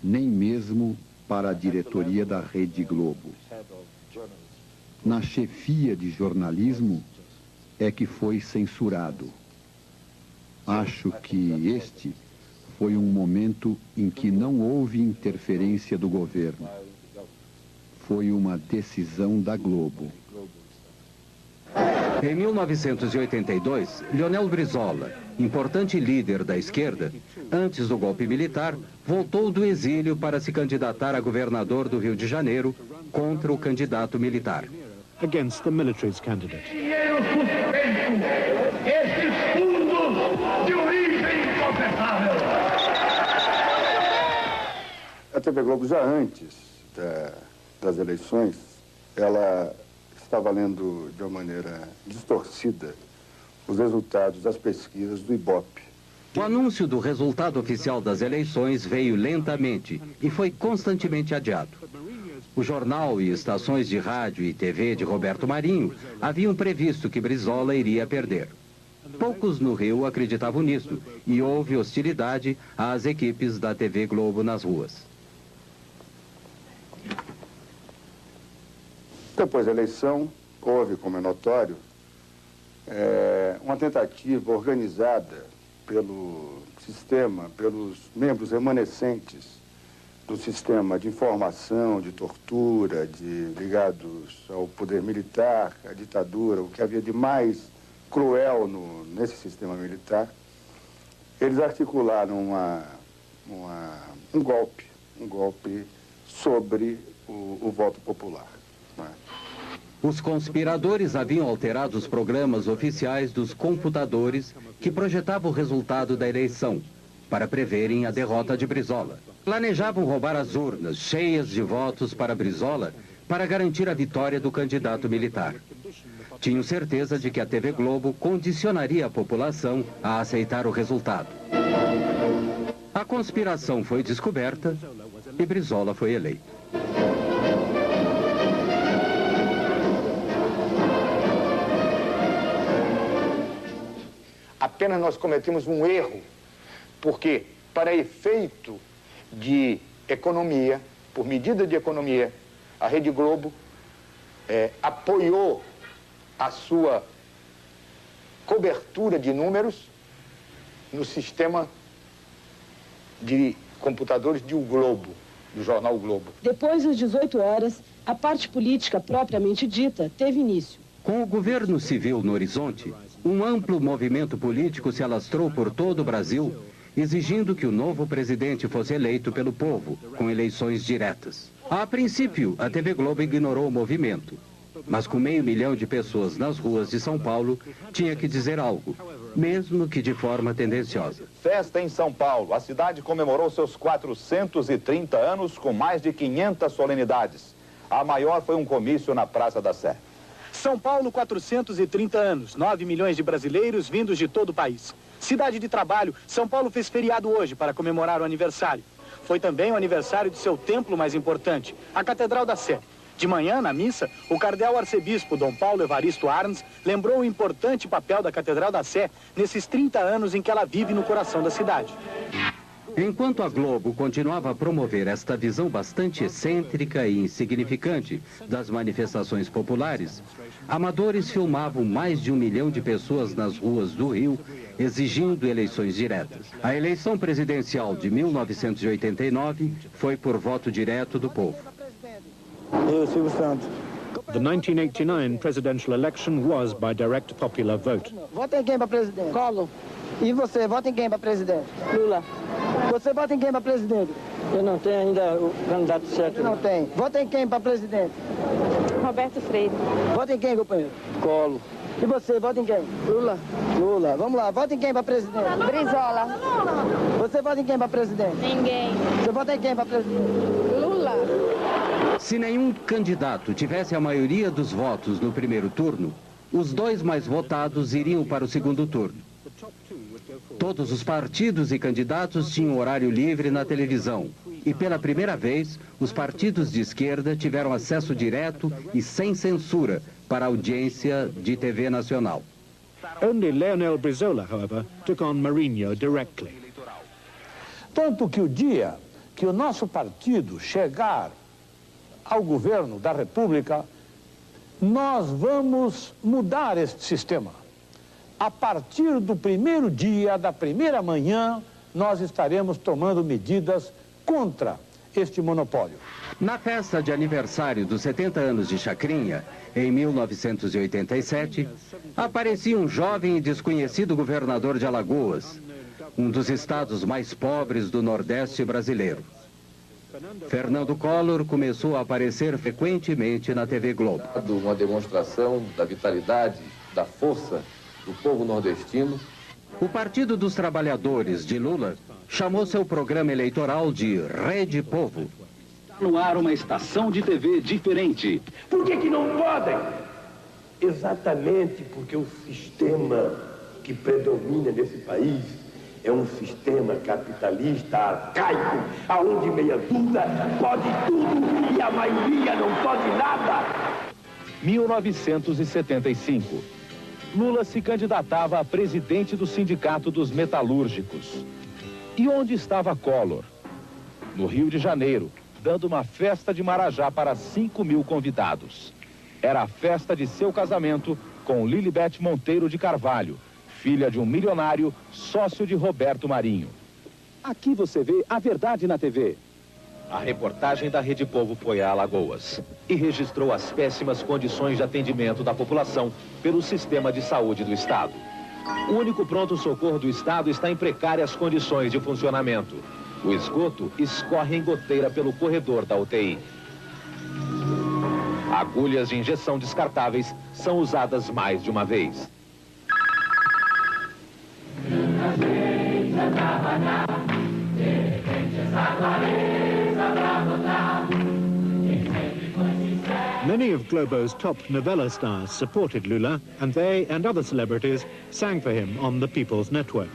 nem mesmo para a diretoria da Rede Globo. Na chefia de jornalismo é que foi censurado. Acho que este foi um momento em que não houve interferência do governo. Foi uma decisão da Globo. Em 1982, Leonel Brizola, importante líder da esquerda, antes do golpe militar, voltou do exílio para se candidatar a governador do Rio de Janeiro contra o candidato militar. Against the military's candidate. Dinheiro suspenso, esses fundos de origem incontestável. A TV Globo, já antes das eleições, ela estava lendo de uma maneira distorcida os resultados das pesquisas do Ibope. O anúncio do resultado oficial das eleições veio lentamente e foi constantemente adiado. O jornal e estações de rádio e TV de Roberto Marinho haviam previsto que Brizola iria perder. Poucos no Rio acreditavam nisso e houve hostilidade às equipes da TV Globo nas ruas. Depois da eleição, houve, como é notório, uma tentativa organizada pelo sistema, pelos membros remanescentes do sistema de informação, de tortura, ligados ao poder militar, à ditadura, o que havia de mais cruel nesse sistema militar. Eles articularam um golpe sobre o voto popular. Os conspiradores haviam alterado os programas oficiais dos computadores que projetavam o resultado da eleição, para preverem a derrota de Brizola. Planejavam roubar as urnas cheias de votos para Brizola para garantir a vitória do candidato militar. Tinham certeza de que a TV Globo condicionaria a população a aceitar o resultado. A conspiração foi descoberta e Brizola foi eleito. Apenas nós cometemos um erro, porque para efeito de economia, por medida de economia, a Rede Globo apoiou a sua cobertura de números no sistema de computadores de O Globo, do jornal O Globo. Depois das 18 horas, a parte política propriamente dita teve início. Com o governo civil no horizonte, um amplo movimento político se alastrou por todo o Brasil, exigindo que o novo presidente fosse eleito pelo povo, com eleições diretas. A princípio, a TV Globo ignorou o movimento, mas com 500 mil de pessoas nas ruas de São Paulo, tinha que dizer algo, mesmo que de forma tendenciosa. Festa em São Paulo. A cidade comemorou seus 430 anos com mais de 500 solenidades. A maior foi um comício na Praça da Sé. São Paulo, 430 anos, 9 milhões de brasileiros vindos de todo o país. Cidade de trabalho, São Paulo fez feriado hoje para comemorar o aniversário. Foi também o aniversário de seu templo mais importante, a Catedral da Sé. De manhã, na missa, o cardeal arcebispo Dom Paulo Evaristo Arns lembrou o importante papel da Catedral da Sé nesses 30 anos em que ela vive no coração da cidade. Enquanto a Globo continuava a promover esta visão bastante excêntrica e insignificante das manifestações populares, amadores filmavam mais de 1 milhão de pessoas nas ruas do Rio, exigindo eleições diretas. A eleição presidencial de 1989 foi por voto direto do povo. Eu, Silvio Santos. The 1989 presidential election was by direct popular vote. Vota em quem para presidente? Collor. E você, vota em quem para presidente? Lula. Você vota em quem para presidente? Eu não tenho ainda o candidato certo. Não tem. Vota em quem para presidente? Roberto Freire. Vota em quem, companheiro? Collor. E você, vota em quem? Lula. Lula. Vamos lá, vota em quem para presidente? Brizola. Você vota em quem para presidente? Ninguém. Você vota em quem para presidente? Lula. Se nenhum candidato tivesse a maioria dos votos no primeiro turno, os dois mais votados iriam para o segundo turno. Todos os partidos e candidatos tinham horário livre na televisão. E pela primeira vez, os partidos de esquerda tiveram acesso direto e sem censura para a audiência de TV nacional. Only Leonel Brizola, however, took on Marinho directly. Tanto que o dia que o nosso partido chegar ao governo da República, nós vamos mudar este sistema. A partir do primeiro dia, da primeira manhã, nós estaremos tomando medidas contra este monopólio. Na festa de aniversário dos 70 anos de Chacrinha, em 1987, aparecia um jovem e desconhecido governador de Alagoas, um dos estados mais pobres do Nordeste brasileiro. Fernando Collor começou a aparecer frequentemente na TV Globo. Uma demonstração da vitalidade, da força do povo nordestino. O Partido dos Trabalhadores de Lula chamou seu programa eleitoral de Rede Povo. No ar uma estação de TV diferente. Por que não podem? Exatamente porque o sistema que predomina nesse país é um sistema capitalista arcaico, aonde meia dúvida pode tudo e a maioria não pode nada. 1975. Lula se candidatava a presidente do Sindicato dos Metalúrgicos. E onde estava Collor? No Rio de Janeiro, dando uma festa de Marajá para 5.000 convidados. Era a festa de seu casamento com Lilibet Monteiro de Carvalho, filha de um milionário, sócio de Roberto Marinho. Aqui você vê a verdade na TV. A reportagem da Rede Povo foi a Alagoas e registrou as péssimas condições de atendimento da população pelo sistema de saúde do Estado. O único pronto-socorro do Estado está em precárias condições de funcionamento. O esgoto escorre em goteira pelo corredor da UTI. Agulhas de injeção descartáveis são usadas mais de uma vez. Many of Globo's top novella stars supported Lula, and they and other celebrities sang for him on the People's Network.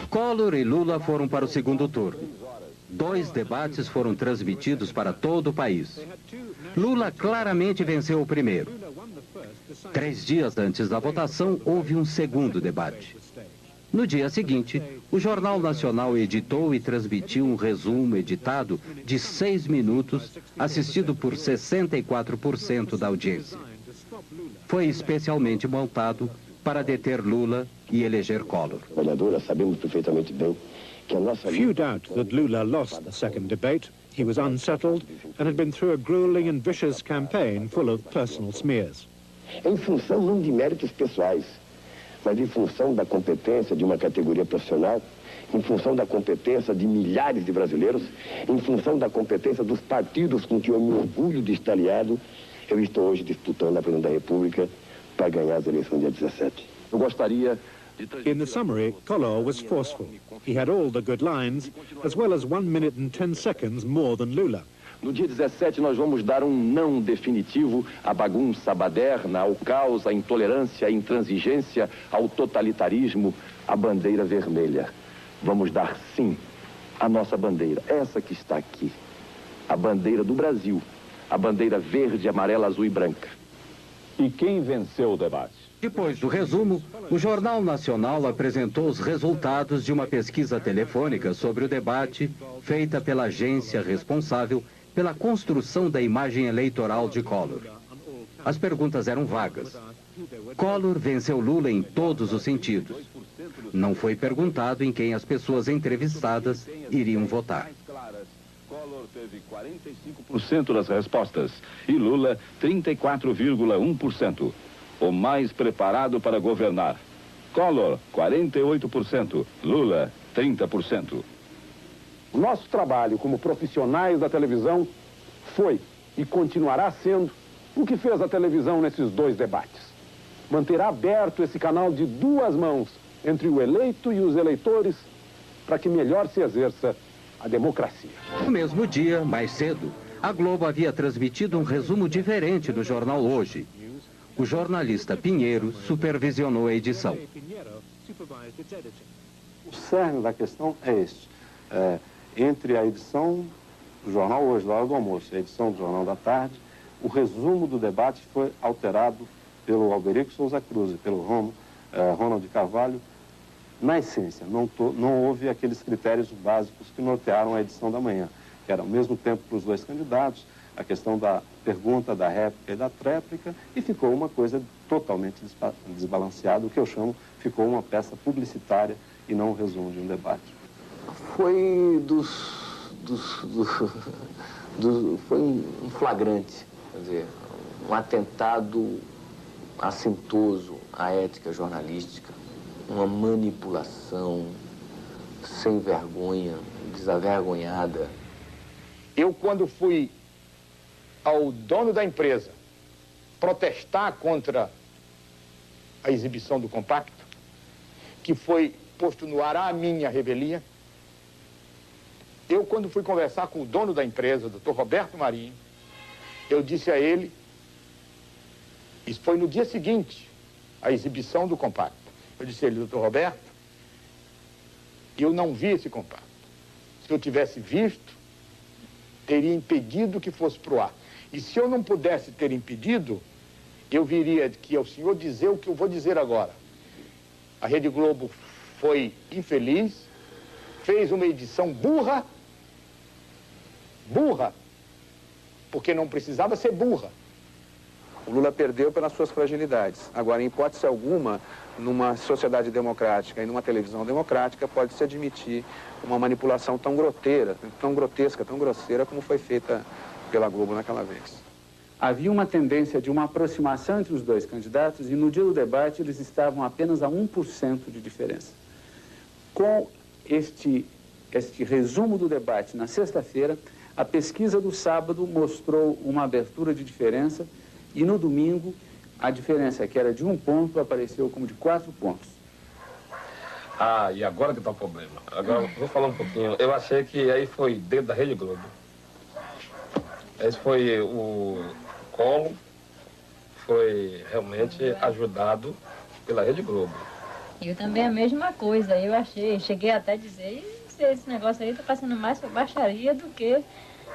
Collor e Lula foram para o segundo turno. 2 debates foram transmitidos para todo o país. Lula claramente venceu o primeiro. 3 dias antes da votação, houve um segundo debate. No dia seguinte, o Jornal Nacional editou e transmitiu um resumo editado de 6 minutos, assistido por 64% da audiência. Foi especialmente montado para deter Lula e eleger Collor. Sabemos perfeitamente bem que a nossa... Few doubt that Lula lost the second debate. He was unsettled and had been through a grueling and vicious campaign full of personal smears. Em função não de méritos pessoais, mas em função da competência de uma categoria profissional, em função da competência de milhares de brasileiros, em função da competência dos partidos com que eu me orgulho de estar aliado, eu estou hoje disputando a presidência da República para ganhar as eleições dia 17. Eu gostaria de... In the summary, Collor was forceful. He had all the good lines, as well as 1 minute and 10 seconds more than Lula. No dia 17 nós vamos dar um não definitivo à bagunça, à baderna, ao caos, à intolerância, à intransigência, ao totalitarismo, à bandeira vermelha. Vamos dar sim à nossa bandeira, essa que está aqui, a bandeira do Brasil, a bandeira verde, amarela, azul e branca. E quem venceu o debate? Depois do resumo, o Jornal Nacional apresentou os resultados de uma pesquisa telefônica sobre o debate feita pela agência responsável pela construção da imagem eleitoral de Collor. As perguntas eram vagas. Collor venceu Lula em todos os sentidos. Não foi perguntado em quem as pessoas entrevistadas iriam votar. Collor teve 45% das respostas e Lula 34,1%. O mais preparado para governar. Collor, 48%. Lula, 30%. Nosso trabalho como profissionais da televisão foi e continuará sendo o que fez a televisão nesses 2 debates. Manterá aberto esse canal de 2 mãos entre o eleito e os eleitores para que melhor se exerça a democracia. No mesmo dia, mais cedo, A Globo havia transmitido um resumo diferente no jornal Hoje. O jornalista Pinheiro supervisionou a edição. O cerne da questão é este. Entre a edição do jornal Hoje, da hora do almoço, e a edição do jornal da tarde, o resumo do debate foi alterado pelo Alberico Souza Cruz e pelo Ronald Carvalho. Na essência, não houve aqueles critérios básicos que nortearam a edição da manhã, que era ao mesmo tempo para os dois candidatos, a questão da pergunta, da réplica e da tréplica, e ficou uma coisa totalmente desbalanceada, o que eu chamo, ficou uma peça publicitária e não um resumo de um debate. Foi foi um flagrante, quer dizer, um atentado assintoso à ética jornalística, uma manipulação sem vergonha, desavergonhada. Eu, quando fui ao dono da empresa protestar contra a exibição do compacto, que foi posto no ar à minha revelia, eu, quando fui conversar com o dono da empresa, o Dr. Roberto Marinho, eu disse a ele, isso foi no dia seguinte, a exibição do compacto, eu disse a ele, Dr. Roberto, eu não vi esse compacto. Se eu tivesse visto, teria impedido que fosse para o ar. E se eu não pudesse ter impedido, eu viria que ao senhor dizer o que eu vou dizer agora. A Rede Globo foi infeliz, fez uma edição burra, porque não precisava ser burra. O Lula perdeu pelas suas fragilidades. Agora, em hipótese alguma, numa sociedade democrática e numa televisão democrática, pode-se admitir uma manipulação tão grotesca, tão grosseira como foi feita pela Globo naquela vez. Havia uma tendência de uma aproximação entre os dois candidatos e no dia do debate eles estavam apenas a 1% de diferença. Com este resumo do debate na sexta-feira, a pesquisa do sábado mostrou uma abertura de diferença e no domingo a diferença que era de 1 ponto apareceu como de 4 pontos. Ah, e agora que está o problema. Agora vou falar um pouquinho. Eu achei que aí foi dentro da Rede Globo. Esse foi o Collor, foi realmente ajudado pela Rede Globo. Eu também a mesma coisa, eu achei, cheguei até a dizer, esse negócio aí tá passando mais por baixaria do que,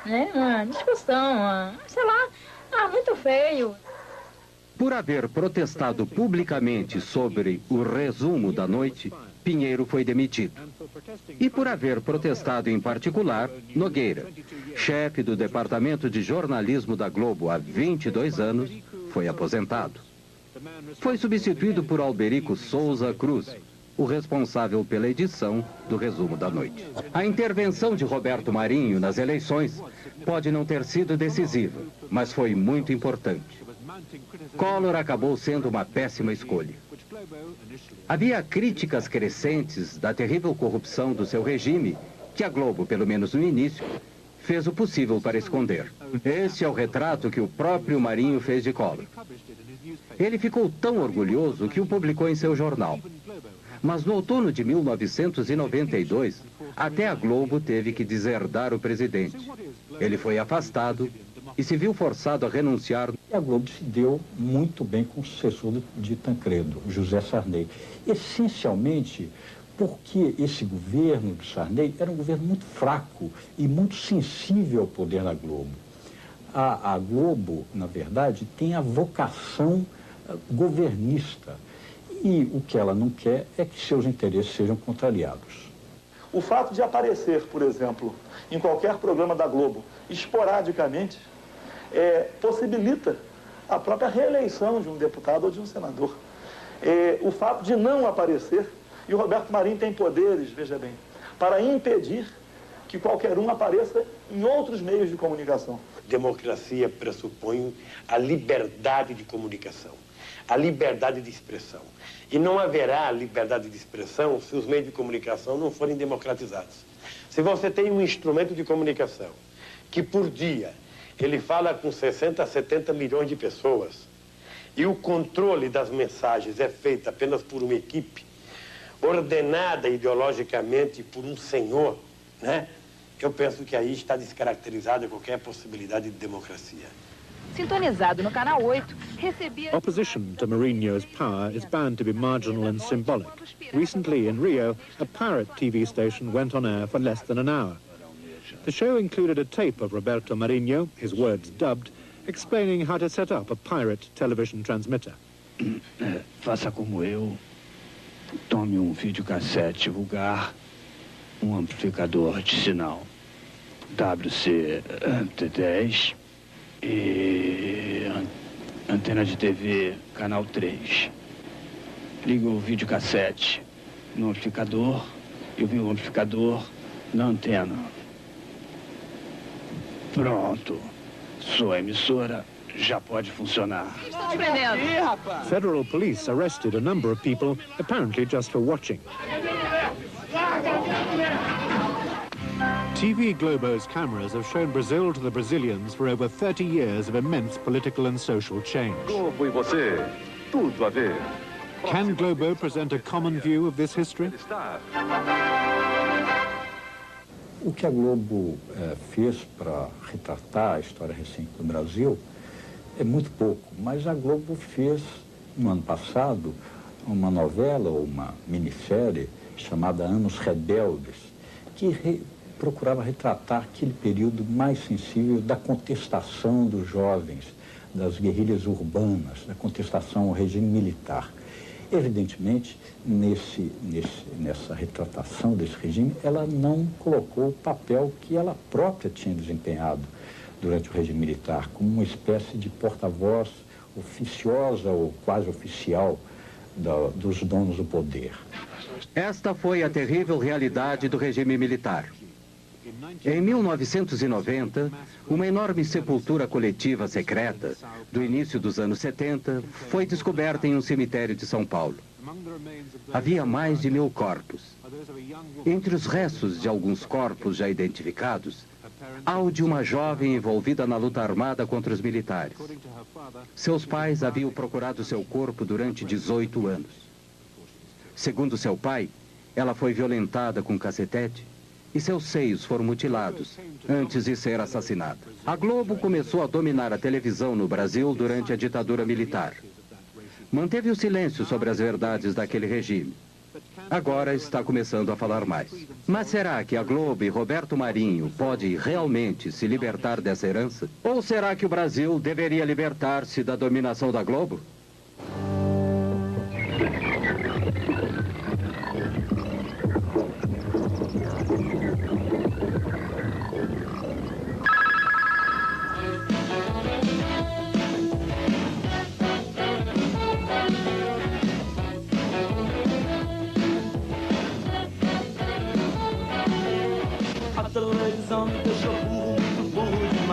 né, uma discussão, sei lá, muito feio. Por haver protestado publicamente sobre o resumo da noite, Pinheiro foi demitido. E por haver protestado em particular, Nogueira, chefe do Departamento de Jornalismo da Globo há 22 anos, foi aposentado. Foi substituído por Alberico Souza Cruz, o responsável pela edição do resumo da noite. A intervenção de Roberto Marinho nas eleições pode não ter sido decisiva, mas foi muito importante. Collor acabou sendo uma péssima escolha. Havia críticas crescentes da terrível corrupção do seu regime, que a Globo, pelo menos no início, fez o possível para esconder. Esse é o retrato que o próprio Marinho fez de Collor. Ele ficou tão orgulhoso que o publicou em seu jornal. Mas no outono de 1992, até a Globo teve que deserdar o presidente. Ele foi afastado e se viu forçado a renunciar. E a Globo se deu muito bem com o sucessor de Tancredo, José Sarney. Essencialmente porque esse governo do Sarney era um governo muito fraco e muito sensível ao poder da Globo. A Globo, na verdade, tem a vocação governista. E o que ela não quer é que seus interesses sejam contrariados. O fato de aparecer, por exemplo, em qualquer programa da Globo, esporadicamente, possibilita a própria reeleição de um deputado ou de um senador. O fato de não aparecer, e o Roberto Marinho tem poderes, veja bem, para impedir que qualquer um apareça em outros meios de comunicação. Democracia pressupõe a liberdade de comunicação, a liberdade de expressão. E não haverá liberdade de expressão se os meios de comunicação não forem democratizados. Se você tem um instrumento de comunicação que por dia ele fala com 60 a 70 milhões de pessoas e o controle das mensagens é feito apenas por uma equipe ordenada ideologicamente por um senhor, né? eu penso que aí está descaracterizada qualquer possibilidade de democracia. Sintonizado no canal 8, recebia... Opposition to Mourinho's power is bound to be marginal and symbolic. Recently in Rio, a pirate TV station went on air for less than an hour. The show included a tape of Roberto Marinho, his words dubbed, explaining how to set up a pirate television transmitter. Faça como eu. Tome videocassete vulgar, amplificador de sinal WC-T10 e antena de TV, canal 3. Liga o videocassete no amplificador e o amplificador na antena. Pronto. Sua emissora já pode funcionar. Federal police arrested a number of people, apparently just for watching. TV Globo's cameras have shown Brazil to the Brazilians for over 30 years of immense political and social change. Globo e você, tudo a ver. Can Globo present a common view of this history? O que a Globo fez para retratar a história recente do Brasil é muito pouco, mas a Globo fez, no ano passado, uma novela ou uma minissérie chamada Anos Rebeldes, que procurava retratar aquele período mais sensível da contestação dos jovens, das guerrilhas urbanas, da contestação ao regime militar. Evidentemente, nessa retratação desse regime, ela não colocou o papel que ela própria tinha desempenhado durante o regime militar, como uma espécie de porta-voz oficiosa ou quase oficial dos donos do poder. Esta foi a terrível realidade do regime militar. Em 1990, uma enorme sepultura coletiva secreta, do início dos anos 70, foi descoberta em um cemitério de São Paulo. Havia mais de 1000 corpos. Entre os restos de alguns corpos já identificados, há o de uma jovem envolvida na luta armada contra os militares. Seus pais haviam procurado seu corpo durante 18 anos. Segundo seu pai, ela foi violentada com cacetete e seus seios foram mutilados antes de ser assassinada. A Globo começou a dominar a televisão no Brasil durante a ditadura militar. Manteve o silêncio sobre as verdades daquele regime. Agora está começando a falar mais. Mas será que a Globo e Roberto Marinho pode realmente se libertar dessa herança? Ou será que o Brasil deveria libertar-se da dominação da Globo? A televisão me deixou burro,